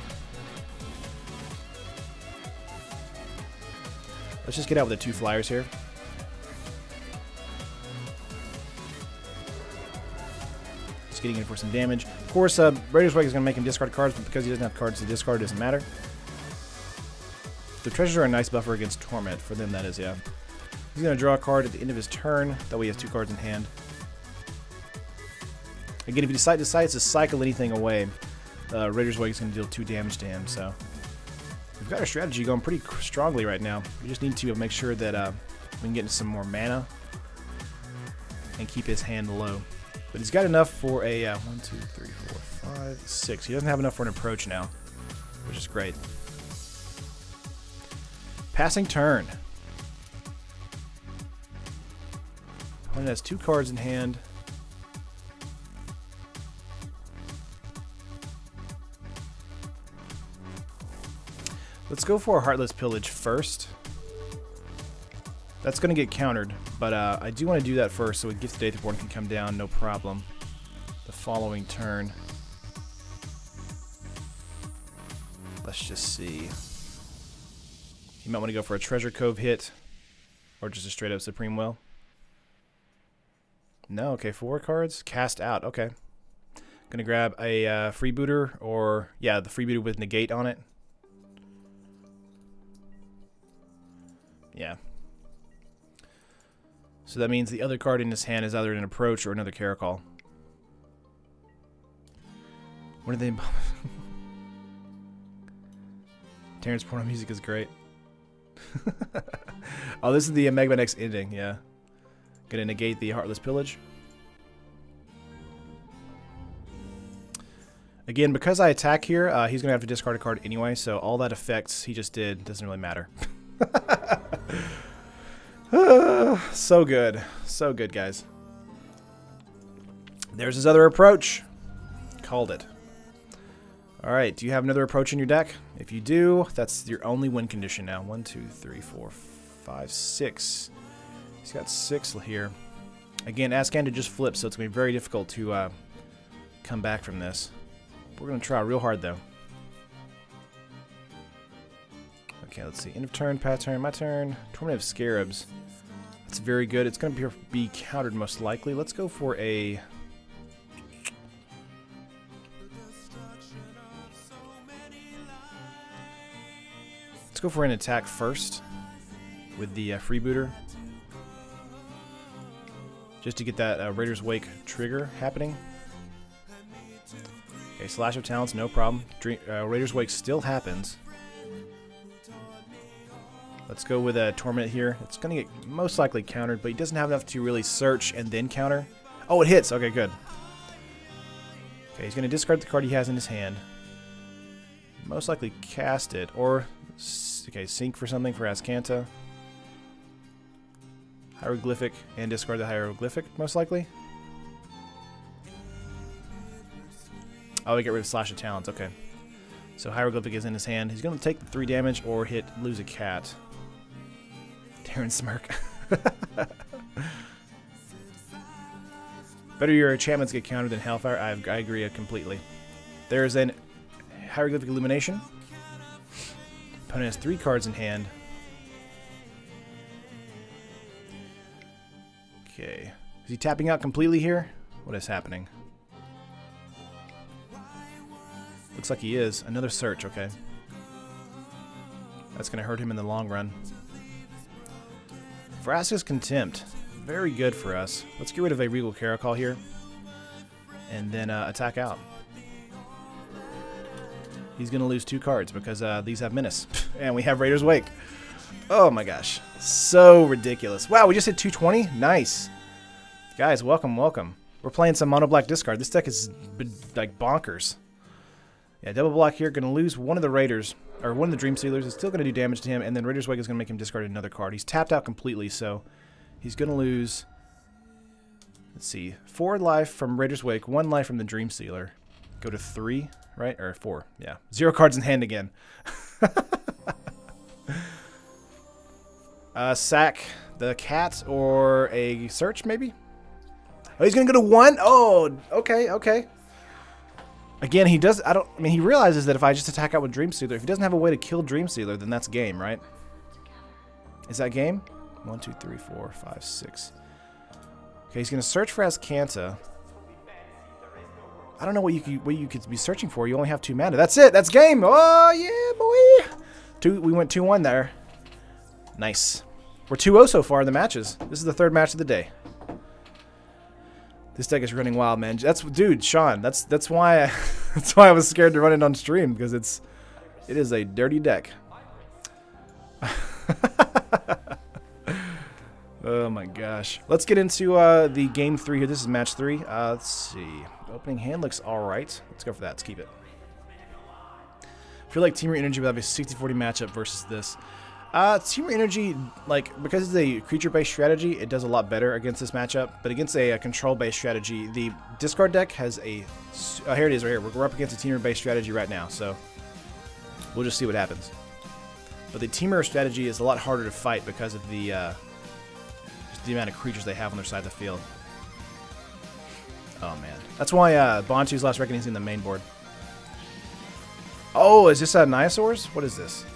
Let's just get out with the 2 flyers here. Just getting in for some damage. Of course, Raider's Wake is going to make him discard cards, but because he doesn't have cards to discard, it doesn't matter. The treasures are a nice buffer against Torment. For them, that is, yeah. He's going to draw a card at the end of his turn. That way he has 2 cards in hand. Again, if he decides to cycle anything away, Raider's Wake is going to deal 2 damage to him. So we've got our strategy going pretty strongly right now. We just need to make sure that we can get some more mana and keep his hand low. But he's got enough for a 1, 2, 3, 4, 5, 6. He doesn't have enough for an approach now, which is great. Passing turn. Opponent has 2 cards in hand. Let's go for a Heartless Pillage first. That's going to get countered, but I do want to do that first so a Gifted Aetherborn can come down, no problem, the following turn. Let's just see. You might want to go for a Treasure Cove hit, or just a straight up Supreme Will. No, okay, 4 cards. Cast out, okay. Gonna grab a Freebooter, or, yeah, the Freebooter with Negate on it. Yeah. So that means the other card in his hand is either an approach or another Caracol. What are they? Terrence Porno music is great. Oh, this is the Magma X ending, yeah. Gonna negate the Heartless Pillage. Again, because I attack here, he's gonna have to discard a card anyway, so all that effects he just did doesn't really matter. So good. So good, guys. There's his other approach. Called it. Alright, do you have another approach in your deck? If you do, that's your only win condition now. 1, 2, 3, 4, 5, 6. He's got 6 here. Again, Azcanta just flipped, so it's going to be very difficult to come back from this. We're going to try real hard, though. Okay, let's see. End of turn, pass turn, my turn. Torment of Scarabs. That's very good. It's going to be countered most likely. Let's go for a... Let's go for an attack first with the Freebooter. Just to get that Raider's Wake trigger happening. Okay, Slash of Talents, no problem. Raider's Wake still happens. Let's go with a Torment here. It's going to get most likely countered, but he doesn't have enough to really search and then counter. Oh, it hits. Okay, good. Okay, he's going to discard the card he has in his hand. Most likely cast it, or... Okay, sink for something for Azcanta. Hieroglyphic, and discard the Hieroglyphic, most likely. Oh, we get rid of Slash of Talents, okay. So Hieroglyphic is in his hand. He's going to take the 3 damage or lose a cat. Terran Smirk. Better your enchantments get countered than Hellfire. I agree completely. There's an Hieroglyphic Illumination. Opponent has 3 cards in hand. Okay. Is he tapping out completely here? What is happening? Looks like he is. Another search, okay. That's going to hurt him in the long run. Vraska's Contempt. Very good for us. Let's get rid of a Regal Caracol here. And then attack out. He's going to lose 2 cards because these have Menace. And we have Raider's Wake. Oh my gosh. So ridiculous. Wow, we just hit 220? Nice. Guys, welcome, welcome. We're playing some mono black discard. This deck is like bonkers. Yeah, double block here. Going to lose one of the Raiders, or one of the Dream Stealers. It's still going to do damage to him, and then Raider's Wake is going to make him discard another card. He's tapped out completely, so he's going to lose, let's see, 4 life from Raider's Wake, 1 life from the Dream Stealer. Go to 3, right? Or 4, yeah. 0 cards in hand again. Sack the cat or a search, maybe? Oh, he's going to go to 1? Oh, okay, okay. Again, he does. He realizes that if I just attack out with Dream Stealer, if he doesn't have a way to kill Dream Stealer, then that's game, right? Is that game? 1, 2, 3, 4, 5, 6. Okay, he's gonna search for Azcanta. I don't know what you could be searching for. You only have 2 mana. That's it. That's game. Oh yeah, boy. We went 2-1 there. Nice. We're 2-0 so far in the matches. This is the third match of the day. This deck is running wild, man. Dude, Sean. That's why I was scared to run it on stream, because it is a dirty deck. Oh my gosh. Let's get into the game 3 here. This is match 3. Let's see. The opening hand looks alright. Let's go for that. Let's keep it. I feel like Temur Energy would have a 60-40 matchup versus this. Temur Energy, like, because it's a creature-based strategy, it does a lot better against this matchup. But against a control-based strategy, the discard deck has a... here it is right here. We're up against a Temur-based strategy right now, so we'll just see what happens. But the Temur strategy is a lot harder to fight because of the amount of creatures they have on their side of the field. Oh, man. That's why Bontu's Last Reckoning is in the main board. Oh, is this Niosaurs? What is this?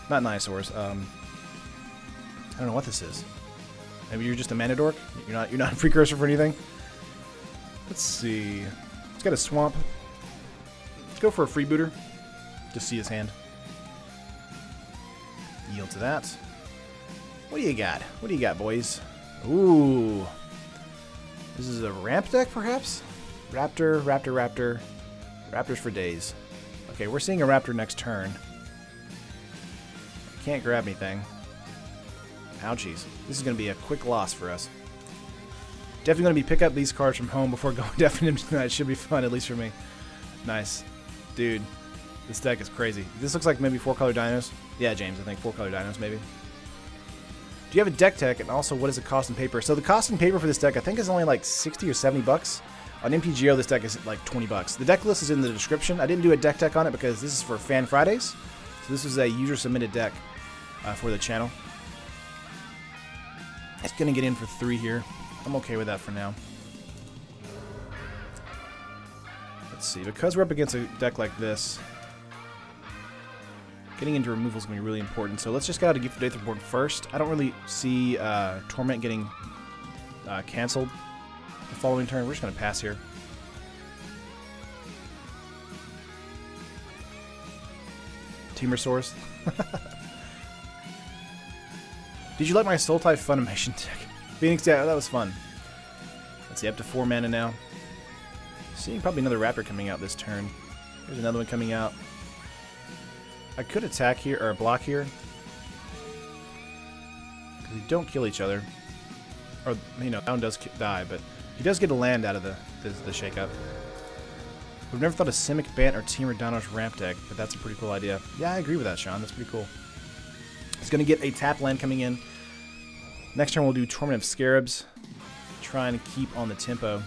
Not Niosaurs. I don't know what this is. Maybe you're just a mana dork? You're not a precursor for anything? Let's see. It's got a swamp. Let's go for a freebooter. Just see his hand. Yield to that. What do you got? What do you got, boys? Ooh. This is a ramp deck, perhaps? Raptor, Raptor, Raptor. Raptors for days. Okay, we're seeing a Raptor next turn. Can't grab anything. Ouchies. This is going to be a quick loss for us. Definitely going to be pick up these cards from home before going definitive tonight. Should be fun, at least for me. Nice. Dude, this deck is crazy. This looks like maybe 4-color Dinos. Yeah, James, I think 4-color Dinos, maybe. Do you have a deck tech, and also what is the cost in paper? So the cost in paper for this deck I think is only like 60 or 70 bucks. On MTGO this deck is like 20 bucks. The deck list is in the description. I didn't do a deck tech on it because this is for Fan Fridays. So this is a user submitted deck for the channel. It's going to get in for 3 here. I'm okay with that for now. Let's see. Because we're up against a deck like this, getting into removal is going to be really important. So let's just get out a Gift of Aether board first. I don't really see Torment getting canceled the following turn. We're just going to pass here. Temur Source. Did you like my Soul Type Funimation deck? Phoenix, yeah, that was fun. Let's see, up to 4 mana now. Seeing probably another Raptor coming out this turn. There's another one coming out. I could attack here, or block here. Because they don't kill each other. Or, you know, that one does die, but he does get a land out of the shakeup. We've never thought of Simic, Bant, or Temur Dinos ramp deck, but that's a pretty cool idea. Yeah, I agree with that, Sean. That's pretty cool. He's going to get a tap land coming in. Next turn we'll do Torment of Scarabs. Trying to keep on the tempo.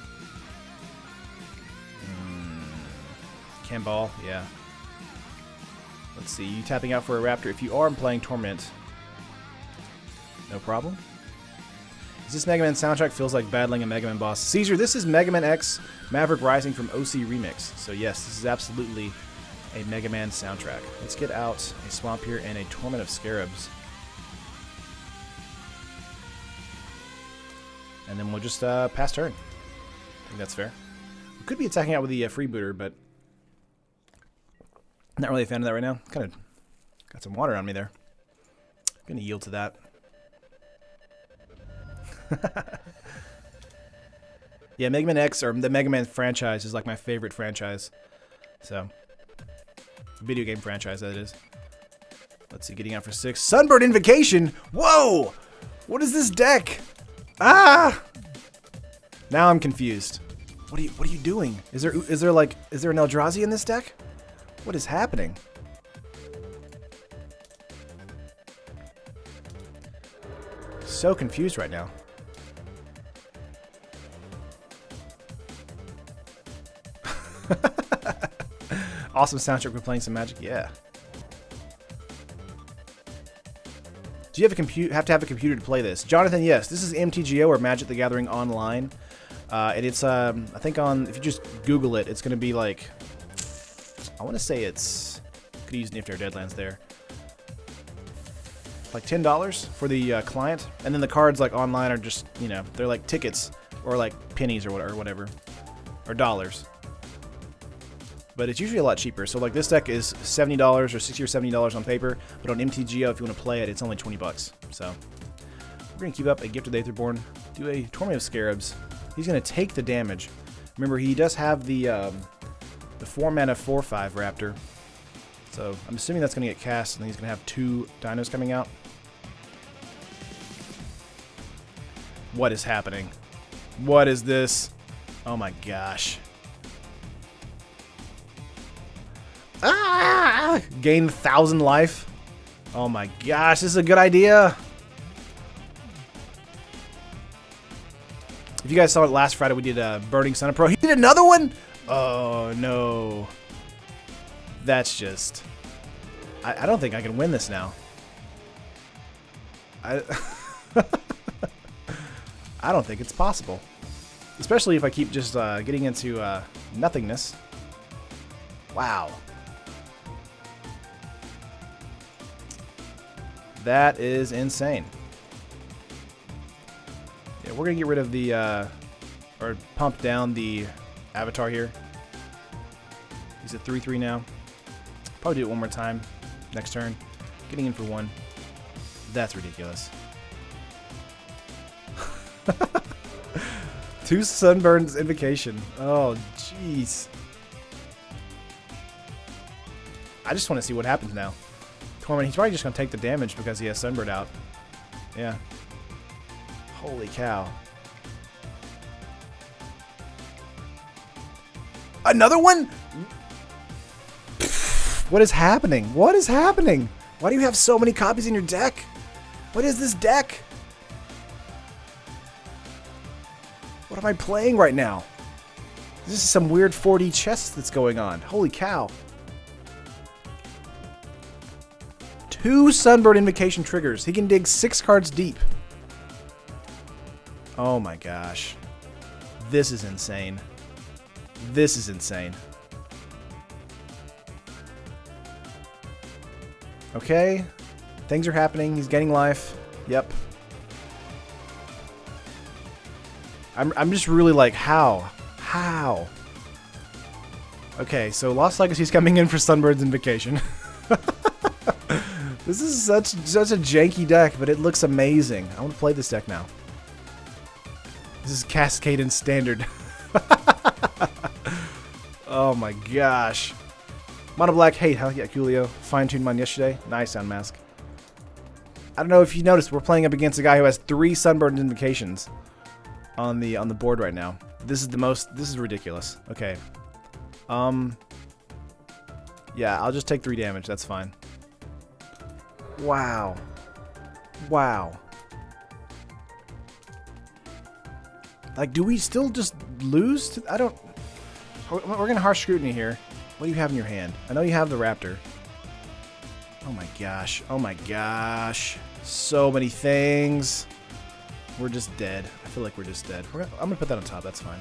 Camball, yeah. Let's see, you tapping out for a Raptor. If you are playing Torment, no problem. Is this Mega Man soundtrack feels like battling a Mega Man boss? Caesar, this is Mega Man X Maverick Rising from OC Remix. So yes, this is absolutely a Mega Man soundtrack. Let's get out a Swamp here and a Torment of Scarabs. And then we'll just pass turn. I think that's fair. We could be attacking out with the freebooter, but not really a fan of that right now. Kind of got some water on me there. Gonna yield to that. Yeah, Mega Man X, or the Mega Man franchise, is like my favorite franchise. So, video game franchise, that is. Let's see, getting out for 6. Sunbird Invocation! Whoa! What is this deck? Ah! Now I'm confused. What are you doing? Is there an Eldrazi in this deck? What is happening? So confused right now. Awesome soundtrack for playing some Magic, yeah. Do you have to have a computer to play this? Jonathan, yes. This is MTGO, or Magic the Gathering Online. And it's, I think if you just Google it, it's going to be like, I want to say it's, could use Nifty or Deadlands there. Like $10 for the client. And then the cards, like, online are just, you know, they're like tickets or like pennies or whatever. Or dollars. but it's usually a lot cheaper. So like this deck is $70 or $60 or $70 on paper, but on MTGO, if you want to play it, it's only 20 bucks. So we're going to keep up a Gifted Aetherborn, do a Torment of Scarabs. He's going to take the damage. Remember, he does have the 4-mana 4/5 Raptor. So I'm assuming that's going to get cast, and he's going to have 2 Dinos coming out. What is happening? What is this? Oh my gosh. Ah! Gain 1,000 life. Oh my gosh, this is a good idea. If you guys saw it last Friday, we did a Burning Sun Pro. He did another one? Oh no. That's just... I don't think I can win this now. I don't think it's possible. Especially if I keep just getting into nothingness. Wow. That is insane. Yeah, we're going to get rid of the... or pump down the Avatar here. He's at 3/3 now. Probably do it one more time next turn. Getting in for 1. That's ridiculous. 2 Sunburn's Invocation. Oh, jeez. I just want to see what happens now. Torment, he's probably just going to take the damage because he has Sunbird out. Yeah. Holy cow. Another one? What is happening? What is happening? Why do you have so many copies in your deck? What is this deck? What am I playing right now? This is some weird 4D chess that's going on. Holy cow. 2 Sunbird Invocation triggers. He can dig 6 cards deep. Oh my gosh. This is insane. This is insane. Okay. Things are happening. He's getting life. Yep. I'm just really like, how? How? Okay, so Lost Legacy's coming in for Sunbird's Invocation. This is such a janky deck, but it looks amazing. I want to play this deck now. This is Cascade and Standard. Oh my gosh. Mono Black, hey, hell yeah, Coolio. Fine-tuned mine yesterday. Nice Sound Mask. I don't know if you noticed, we're playing up against a guy who has 3 Sunburned Invocations on the board right now. This is ridiculous. Okay. Yeah, I'll just take 3 damage, that's fine. Wow. Wow. Like, do we still just lose to, I don't... We're gonna Harsh Scrutiny here. What do you have in your hand? I know you have the Raptor. Oh my gosh. Oh my gosh. So many things. We're just dead. I feel like we're just dead. I'm gonna put that on top. That's fine.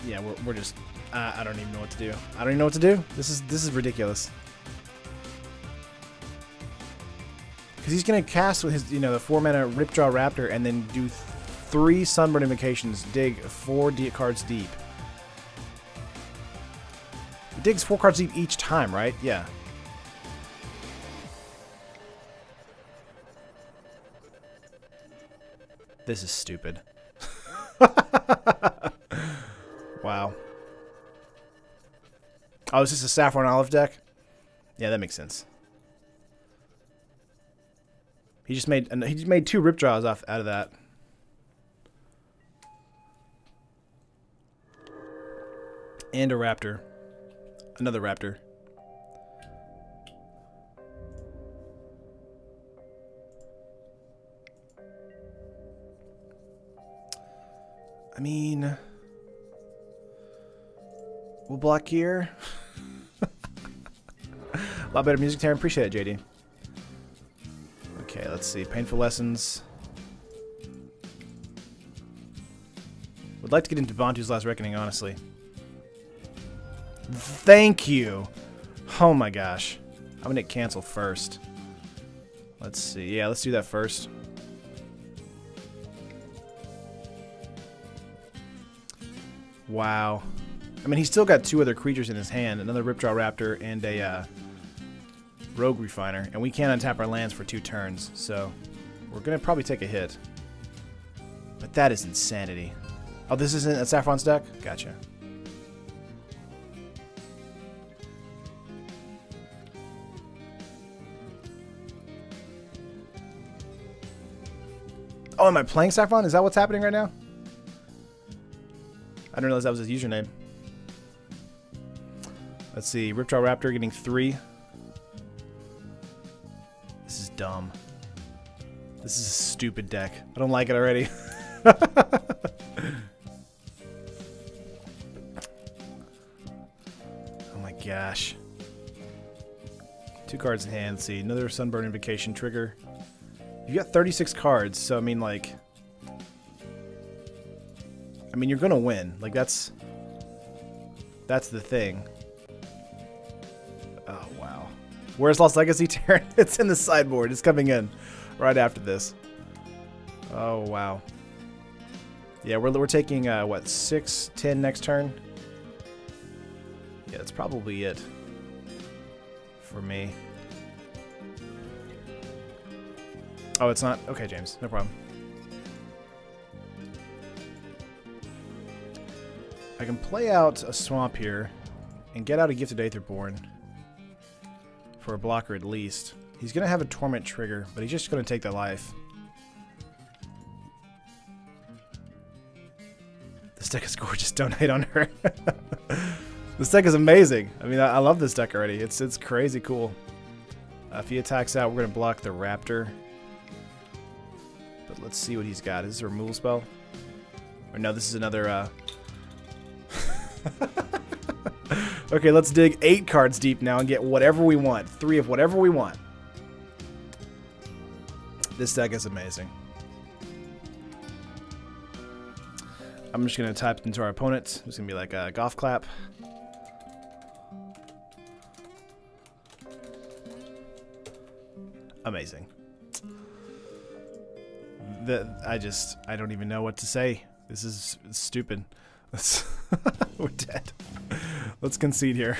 Yeah, we're just... I don't even know what to do. I don't even know what to do. This is ridiculous. Because he's gonna cast with his, the 4-mana Ripjaw Raptor and then do 3 Sunburn Invocations, dig 4 cards deep. He digs 4 cards deep each time, right? Yeah. This is stupid. Wow. Oh, is this a Saffron Olive deck? Yeah, that makes sense. He just made 2 Ripjaws out of that. And a Raptor. Another Raptor. I mean, we'll block here. A lot better music there. Appreciate it, JD. Okay, let's see. Painful Lessons. Would like to get into Bantu's Last Reckoning, honestly. Thank you. Oh my gosh. I'm gonna hit cancel first. Let's see. Yeah, let's do that first. Wow. I mean, he's still got 2 other creatures in his hand, another Ripjaw Raptor and a Rogue Refiner, and we can't untap our lands for 2 turns, so we're going to probably take a hit. But that is insanity. Oh, this isn't a Saffron's deck? Gotcha. Oh, am I playing Saffron? Is that what's happening right now? I didn't realize that was his username. Let's see. Ripjaw Raptor getting 3. This is dumb. This is a stupid deck. I don't like it already. Oh my gosh. 2 cards in hand. Let's see. Another Sunburn Invocation trigger. You got 36 cards, so I mean, like... I mean, you're gonna win. Like, that's the thing. Oh, wow. Where's Lost Legacy, Terran? It's in the sideboard. It's coming in right after this. Oh, wow. Yeah, we're taking, what, 6, 10 next turn? Yeah, that's probably it for me. Oh, it's not? Okay, James. No problem. I can play out a Swamp here and get out a Gifted Aetherborn for a blocker at least. He's going to have a Torment trigger, but he's just going to take the life. This deck is gorgeous. Don't hate on her. This deck is amazing. I mean, I love this deck already. It's crazy cool. If he attacks out, we're going to block the Raptor. But let's see what he's got. Is this a removal spell? Or no, this is another... Okay, let's dig 8 cards deep now and get whatever we want. 3 of whatever we want. This deck is amazing. I'm just going to type into our opponent. It's going to be like a golf clap. Amazing. I don't even know what to say. This is stupid. We're dead. Let's concede here.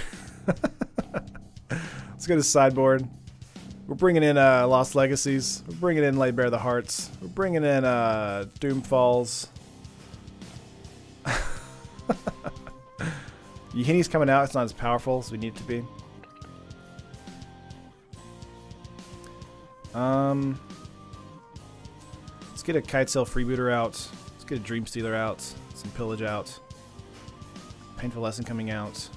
Let's go to sideboard. We're bringing in Lost Legacies. We're bringing in Lay Bare the Hearts. We're bringing in Doomfalls. Yahini's coming out. It's not as powerful as we need it to be. Let's get a Kitesail Freebooter out. Let's get a Dream Stealer out. Some Pillage out. Painful Lesson coming out.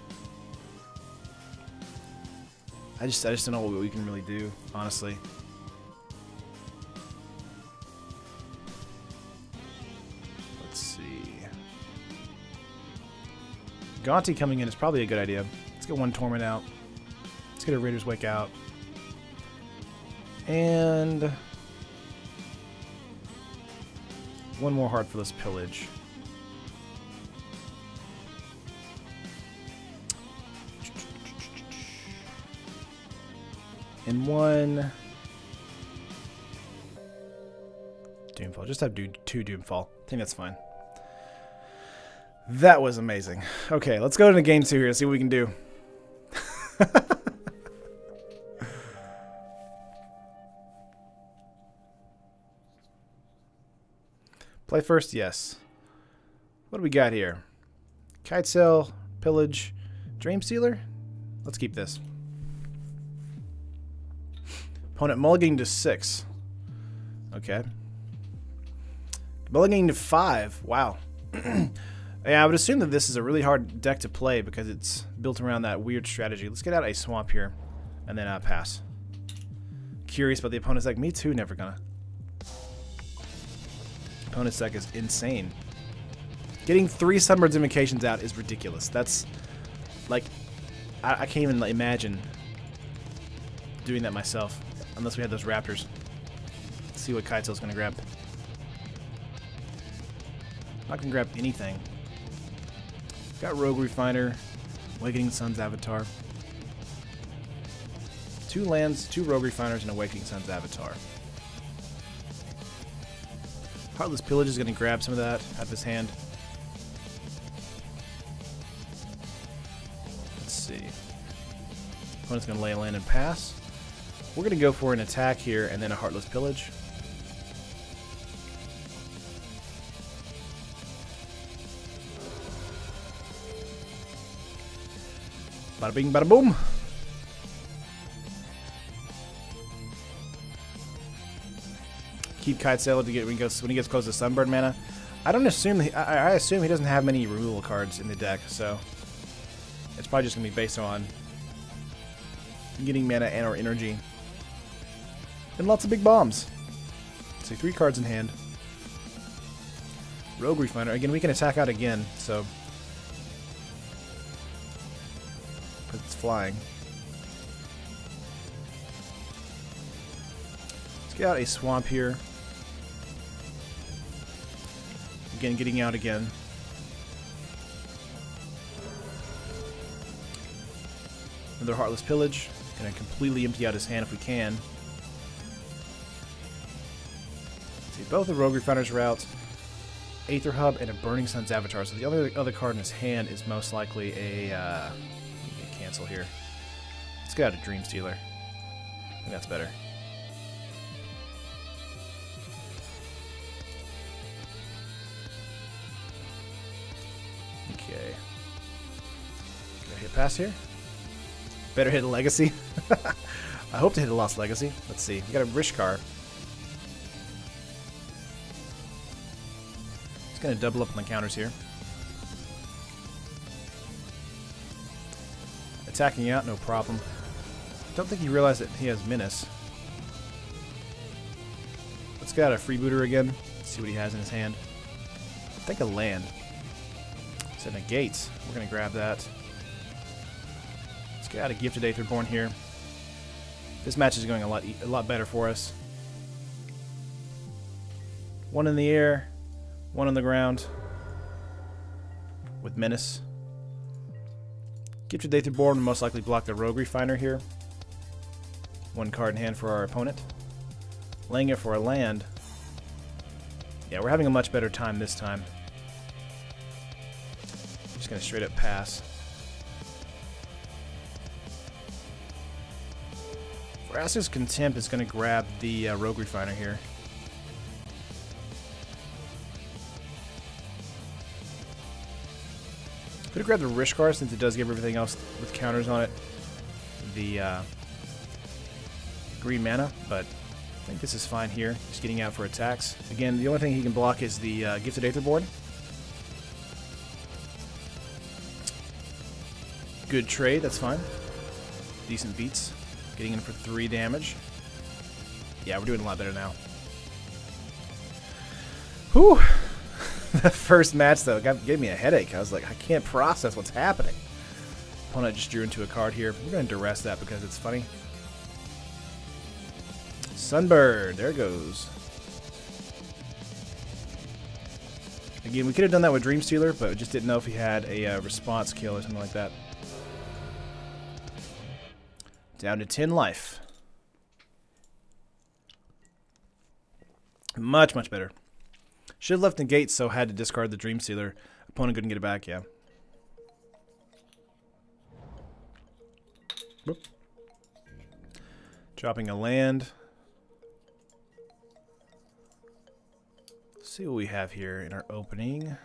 I just don't know what we can really do, honestly. Let's see. Gaunty coming in is probably a good idea. Let's get 1 Torment out. Let's get a Raider's Wake out. And 1 more Heartfulness Pillage. And 1 Doomfall. Just have 2 Doomfall. I think that's fine. That was amazing. Okay, let's go into game 2 here and see what we can do. Play first, yes. What do we got here? Kitesail, Pillage, Dream Stealer? Let's keep this. Opponent mulliganing to 6. Okay. Mulliganing to 5. Wow. Yeah, I would assume that this is a really hard deck to play because it's built around that weird strategy. Let's get out a Swamp here and then pass. Curious about the opponent's deck. Me too, never gonna. Opponent's deck is insane. Getting 3 Sunburn's Invocations out is ridiculous. That's like, I can't even imagine doing that myself unless we had those Raptors. Let's see what Kitesail's gonna grab. Not gonna grab anything. Got Rogue Refiner, Awakening Sun's Avatar. 2 lands, 2 Rogue Refiners, and Awakening Sun's Avatar. Heartless Pillage is going to grab some of that out of his hand. Opponent's going to lay a land and pass. We're going to go for an attack here and then a Heartless Pillage. Bada bing, bada boom. Keep Kitesail to get when he gets close to Sunburn mana. I don't assume I assume he doesn't have many removal cards in the deck, so it's probably just gonna be based on getting mana and or energy. And lots of big bombs. Let's see, 3 cards in hand. Rogue Refiner. Again, we can attack out again, so because it's flying. Let's get out a swamp here. Again, getting out again. Another Heartless Pillage. Gonna completely empty out his hand if we can. See, both the Rogue Refiner's route, Aether Hub, and a Burning Sun's Avatar. So the other card in his hand is most likely a cancel here. Let's get out a Dream Stealer. I think that's better. Okay. Can I hit pass here? Better hit a Legacy. I hope to hit a Lost Legacy. Let's see. We got a Rishkar. It's going to double up on the counters here. Attacking out, no problem. Don't think he realized that he has Menace. Let's get out a Freebooter again. See what he has in his hand. I think a land. So negates. We're going to grab that. Let's get out a Gifted Aetherborn here. This match is going a lot better for us. 1 in the air, 1 on the ground with Menace. Gifted Aetherborn will most likely block the Rogue Refiner here. 1 card in hand for our opponent. Laying it for a land. Yeah, we're having a much better time this time. Just going to straight up pass. Vraska's Contempt is going to grab the Rogue Refiner here. Could have grabbed the Rishkar since it does give everything else with counters on it the green mana, but I think this is fine here. Just getting out for attacks. Again, the only thing he can block is the Gifted Aetherborn. Good trade, that's fine. Decent beats. Getting in for 3 damage. Yeah, we're doing a lot better now. Whew! The first match, though, gave me a headache. I was like, I can't process what's happening. Opponent just drew into a card here. We're going to duress that because it's funny. Sunbird, there it goes. Again, we could have done that with Dream Stealer, but we just didn't know if he had a response kill or something like that. Down to 10 life. Much, much better. Should have left negate, so had to discard the Dream Stealer. Opponent couldn't get it back, yeah. Whoop. Dropping a land. Let's see what we have here in our opening.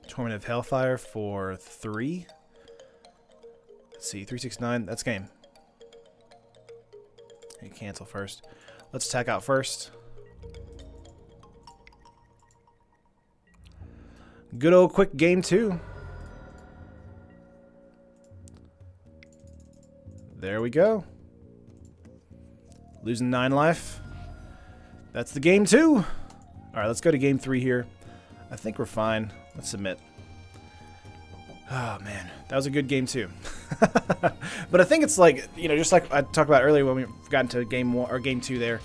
Torment of Hellfire for 3. Let's see, 3, 6, 9. That's game. Okay, cancel first. Let's attack out first. Good old quick game 2. There we go. Losing 9 life. That's the game 2. Alright, let's go to game 3 here. I think we're fine. Let's submit. Oh, man. That was a good game 2. But I think it's like, you know, just like I talked about earlier when we got into game 1 or game 2 there.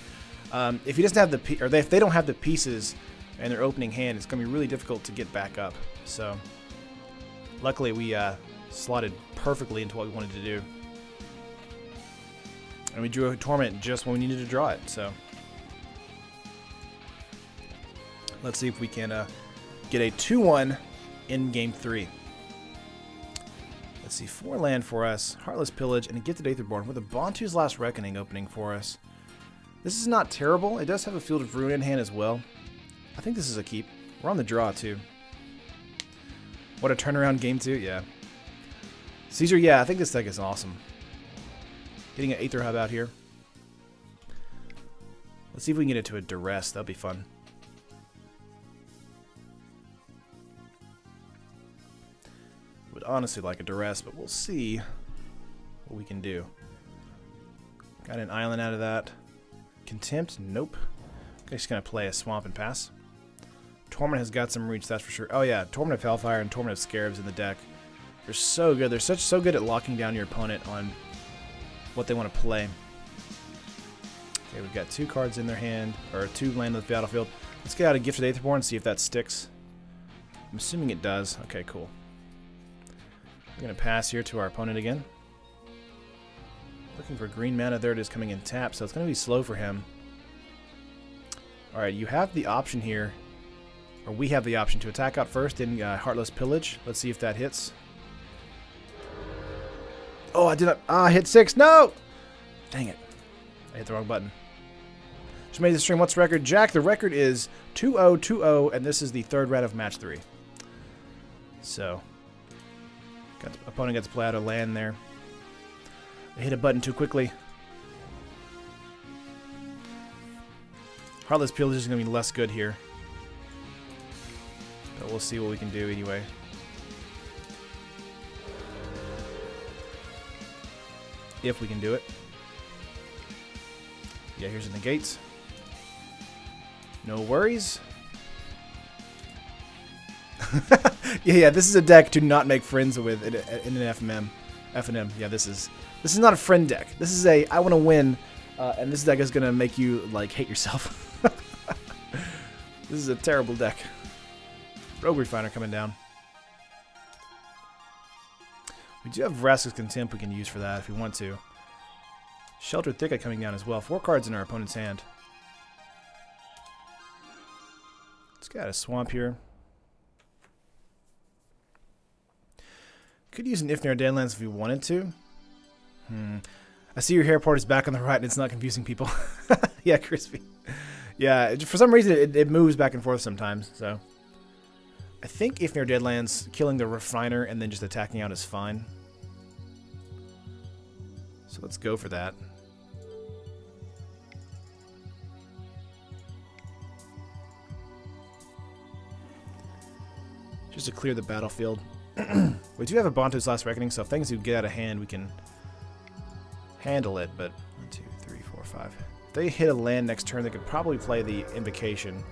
If he doesn't have the if they don't have the pieces in their opening hand, it's going to be really difficult to get back up. So, luckily we slotted perfectly into what we wanted to do. And we drew a Torment just when we needed to draw it. So, let's see if we can get a 2-1 in game 3. Let's see, 4 land for us, Heartless Pillage, and a Gifted Aetherborn with a Bontu's Last Reckoning opening for us. This is not terrible. It does have a Field of Ruin in hand as well. I think this is a keep. We're on the draw, too. What a turnaround game, too. Yeah. Caesar, yeah, I think this deck is awesome. Getting an Aether Hub out here. Let's see if we can get it to a Duress. That'll be fun. Would honestly like a Duress, but we'll see what we can do. Got an Island out of that. Contempt? Nope. Okay, just gonna play a Swamp and pass. Torment has got some reach, that's for sure. Oh yeah, Torment of Hellfire and Torment of Scarabs in the deck. They're so good. They're so good at locking down your opponent on what they want to play. Okay, we've got 2 cards in their hand, or 2 land on the battlefield. Let's get out a Gifted Aetherborn and see if that sticks. I'm assuming it does. Okay, cool. We're going to pass here to our opponent again. Looking for green mana. There it is coming in tap, so it's going to be slow for him. Alright, you have the option here, or we have the option to attack out first in Heartless Pillage. Let's see if that hits. Oh, I did not. I hit 6. No! Dang it. I hit the wrong button. Just made the stream. What's the record? Jack, the record is 2-0, 2-0, and this is the 3rd round of match 3. So, opponent gets to play out a land there. I hit a button too quickly. Heartless Pillage is going to be less good here. But we'll see what we can do anyway. If we can do it. Yeah, here's the negates. No worries. yeah, this is a deck to not make friends with in an FNM. Yeah, this is not a friend deck. This is a I want to win, and this deck is gonna make you like hate yourself. This is a terrible deck. Rogue Refiner coming down. We do have Vraska's Contempt we can use for that if we want to. Sheltered Thicket coming down as well. 4 cards in our opponent's hand. Let's get a Swamp here. Could use an Ifnir Deadlands if we wanted to. I see your hair part is back on the right and it's not confusing people. Yeah, Crispy. Yeah, for some reason it moves back and forth sometimes, so. I think Ifnir Deadlands, killing the Refiner and then just attacking out is fine. So let's go for that. Just to clear the battlefield. We do have a Bontu's Last Reckoning, so if things do get out of hand, we can handle it, but 1, 2, 3, 4, 5. If they hit a land next turn, they could probably play the Invocation.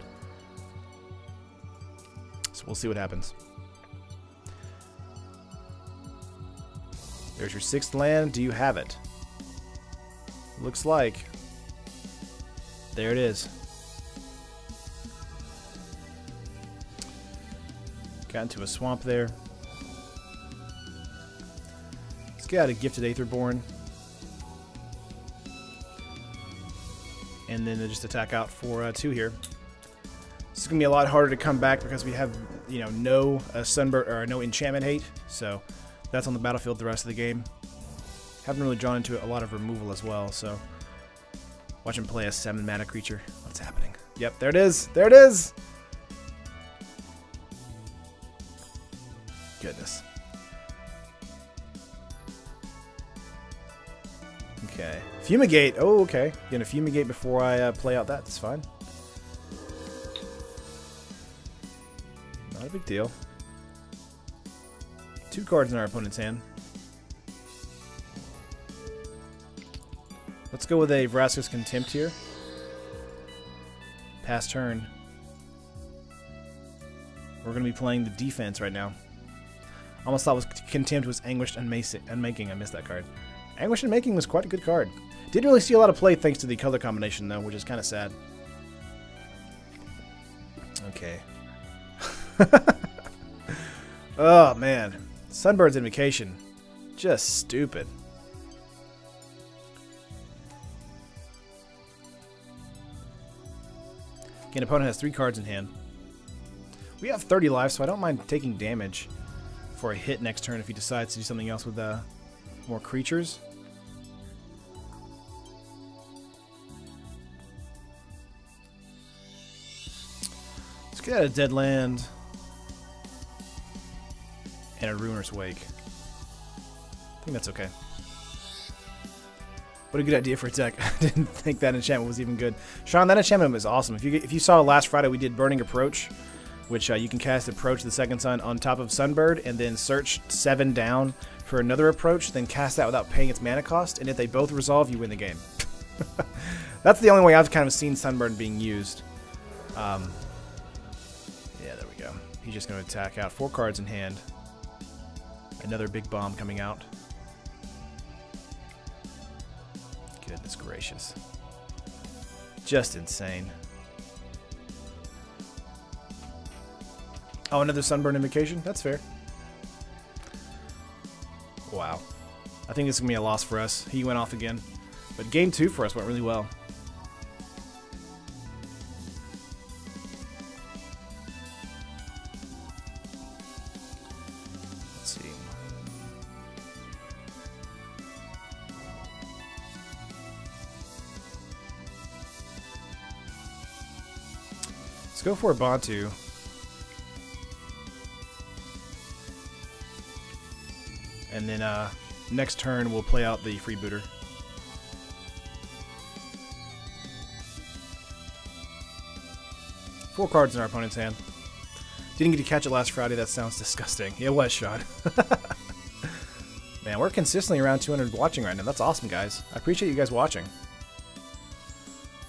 So we'll see what happens. There's your 6th land. Do you have it? Looks like. There it is. Got into a swamp there. Let's get out a Gifted Aetherborn. And then just attack out for 2 here. This is going to be a lot harder to come back because we have, you know, no Sunburn or no enchantment hate. So that's on the battlefield the rest of the game. Haven't really drawn into a lot of removal as well, so watch him play a 7 mana creature. What's happening? Yep, there it is. There it is. Goodness. Okay. Fumigate. Oh, okay. Gonna fumigate before I play out that. That's fine. Not a big deal. 2 cards in our opponent's hand. Let's go with a Vraska's Contempt here. Pass turn. We're going to be playing the defense right now. Almost thought Contempt was Anguished Unmaking. I missed that card. Anguished Unmaking was quite a good card. Didn't really see a lot of play thanks to the color combination though, which is kind of sad. Okay. Oh man. Sunbird's Invocation. Just stupid. Again, opponent has 3 cards in hand. We have 30 life, so I don't mind taking damage for a hit next turn if he decides to do something else with more creatures. Let's get out a dead land and a Ruiner's Wake. I think that's okay. What a good idea for a deck. I didn't think that enchantment was even good. Sean, that enchantment was awesome. If you saw last Friday, we did Burning Approach, which you can cast Approach the Second Sun on top of Sunbird and then search 7 down for another Approach, then cast that without paying its mana cost, and if they both resolve, you win the game. That's the only way I've kind of seen Sunbird being used. Yeah, there we go. He's just going to attack out 4 cards in hand. Another big bomb coming out. Goodness gracious. Just insane. Oh, another Sunburn Invocation? That's fair. Wow. I think this is going to be a loss for us. He went off again. But game 2 for us went really well. Let's see. Let's go for a Bantu. And then next turn we'll play out the Freebooter. Four cards in our opponent's hand. Didn't get to catch it last Friday. That sounds disgusting. It was, Sean. Man, we're consistently around 200 watching right now. That's awesome, guys. I appreciate you guys watching.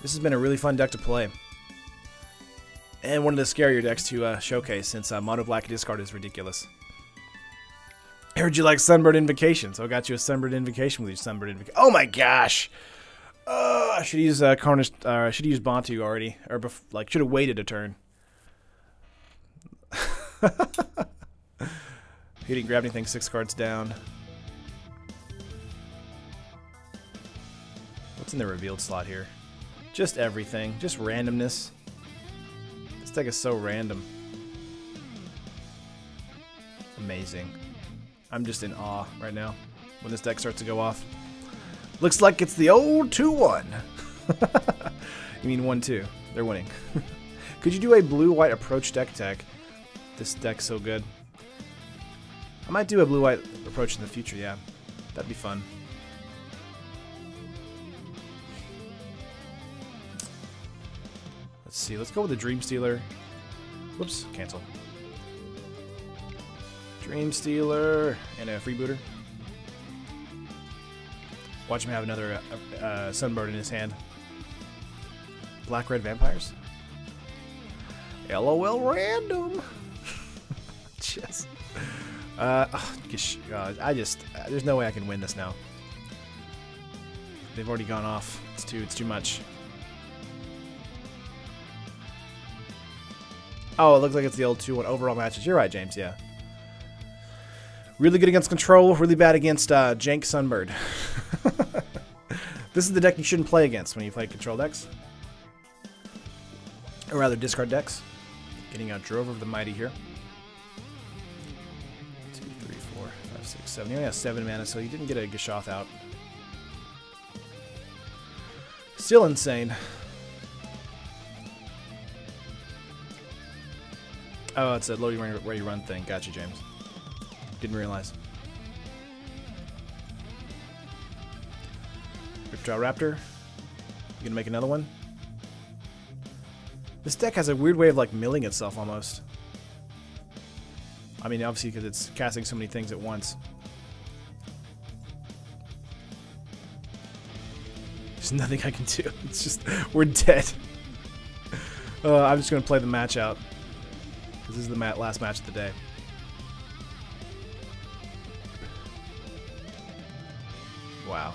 This has been a really fun deck to play. And one of the scarier decks to showcase since Mono Black discard is ridiculous. I heard you like Sunbird Invocation, so I got you a Sunbird Invocation with your Sunbird Invocation. Oh my gosh! I should use Carnage. I should use Bantu already, or like should have waited a turn. He didn't grab anything. 6 cards down. What's in the revealed slot here? Just everything. Just randomness. This deck is so random. Amazing. I'm just in awe right now when this deck starts to go off. Looks like it's the old 2-1. You mean 1-2. They're winning. Could you do a blue-white approach deck tech? This deck's so good. I might do a blue-white approach in the future, yeah. That'd be fun. Let's see. Let's go with the Dream Stealer. Whoops. Cancel. Dream Stealer and a Freebooter. Watch him have another Sunbird in his hand. Black-red vampires? LOL random. Just. There's no way I can win this now. They've already gone off. It's too much. Oh, it looks like it's the old 2-1 overall matches. You're right, James, yeah. Really good against control, really bad against Jank Sunbird. This is the deck you shouldn't play against when you play control decks. Or rather, discard decks. Getting out Drove of the Mighty here. 2, 3, 4, 5, 6, 7. He only has 7 mana, so he didn't get a Gishoth out. Still insane. Oh, it's a loading where you run thing. Gotcha, James. Didn't realize. Ripjaw Raptor. You gonna make another one? This deck has a weird way of like milling itself almost. I mean, obviously because it's casting so many things at once. There's nothing I can do. It's just, we're dead. I'm just gonna play the match out. This is the last match of the day. Wow.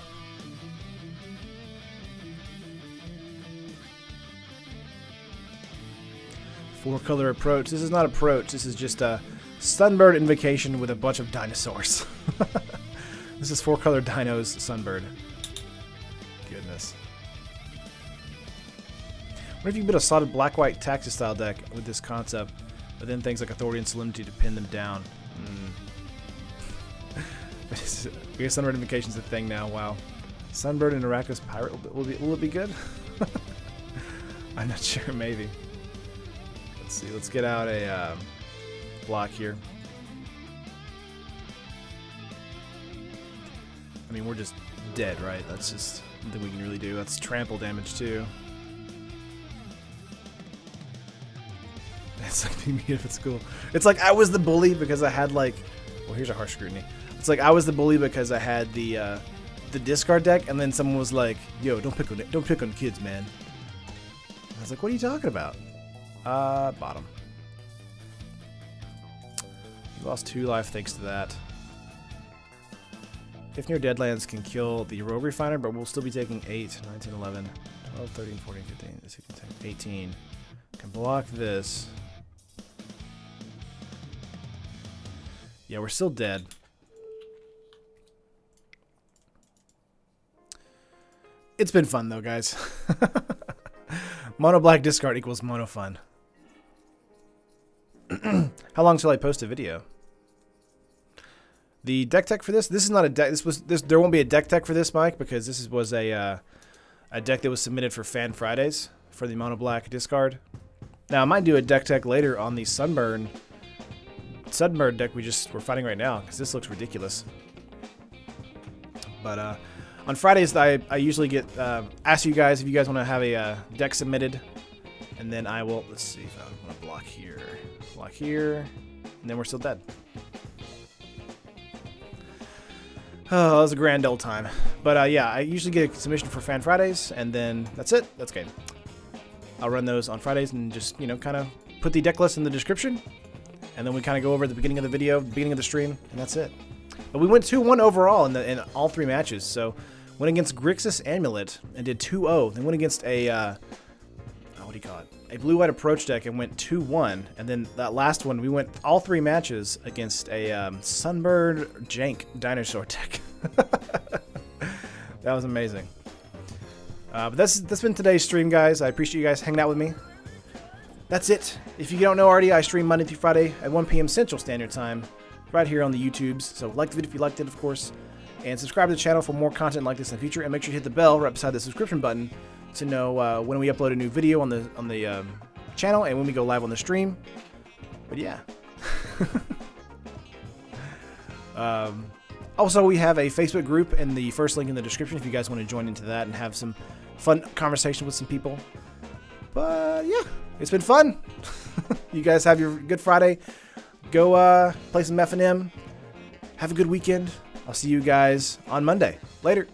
Four-color approach. This is not approach. This is just a Sunbird Invocation with a bunch of dinosaurs. This is 4-color dinos Sunbird. Goodness. What if you build a slotted black-white Taxi style deck with this concept, but then things like Authority and Solemnity to pin them down? I guess Sunbird Invocation's a thing now. Wow. Sunbird and Arachnos Pirate will it be good? I'm not sure. Maybe. Let's see. Let's get out a block here. I mean, we're just dead, right? That's just nothing we can really do. That's trample damage too. It's like being mean if it's cool. It's like I was the bully because I had like, well, here's a harsh scrutiny. It's like I was the bully because I had the discard deck, and then someone was like, "Yo, don't pick on kids, man." I was like, "What are you talking about?" Bottom. You lost 2 life thanks to that. If near Deadlands can kill the Rogue Refiner, but we'll still be taking 8, 19, 11, 12, 13, 14, 15, 16, 17, 18. Can block this. Yeah, we're still dead. It's been fun though, guys. Mono black discard equals mono fun. How long till I post a video? The deck tech for this is not a deck. There won't be a deck tech for this, Mike, because this was a deck that was submitted for Fan Fridays for the mono black discard. Now I might do a deck tech later on the Sunburn deck we're fighting right now, because this looks ridiculous. But on Fridays I usually get ask you guys if you guys want to have a deck submitted, and then I will. Let's see if I want to block here, and then we're still dead. Oh, that was a grand old time. But yeah, I usually get a submission for Fan Fridays, and then that's it. That's game. I'll run those on Fridays and just, you know, kind of put the deck list in the description, and then we kind of go over at the beginning of the video, beginning of the stream, and that's it. But we went 2-1 overall in all 3 matches. So went against Grixis Amulet and did 2-0. Then went against a what do you call it? A blue-white approach deck and went 2-1. And then that last one, we went all 3 matches against a Sunbird Jank dinosaur deck. That was amazing. But that's been today's stream, guys. I appreciate you guys hanging out with me. That's it. If you don't know already, I stream Monday through Friday at 1 p.m. Central Standard Time, right here on the YouTubes. So like the video if you liked it, of course, and subscribe to the channel for more content like this in the future. And make sure you hit the bell right beside the subscription button to know when we upload a new video on the channel and when we go live on the stream. But yeah. Also, we have a Facebook group in the first link in the description if you guys want to join into that and have some fun conversation with some people. But yeah, it's been fun. You guys have your good Friday. Go play some F&M. Have a good weekend. I'll see you guys on Monday. Later.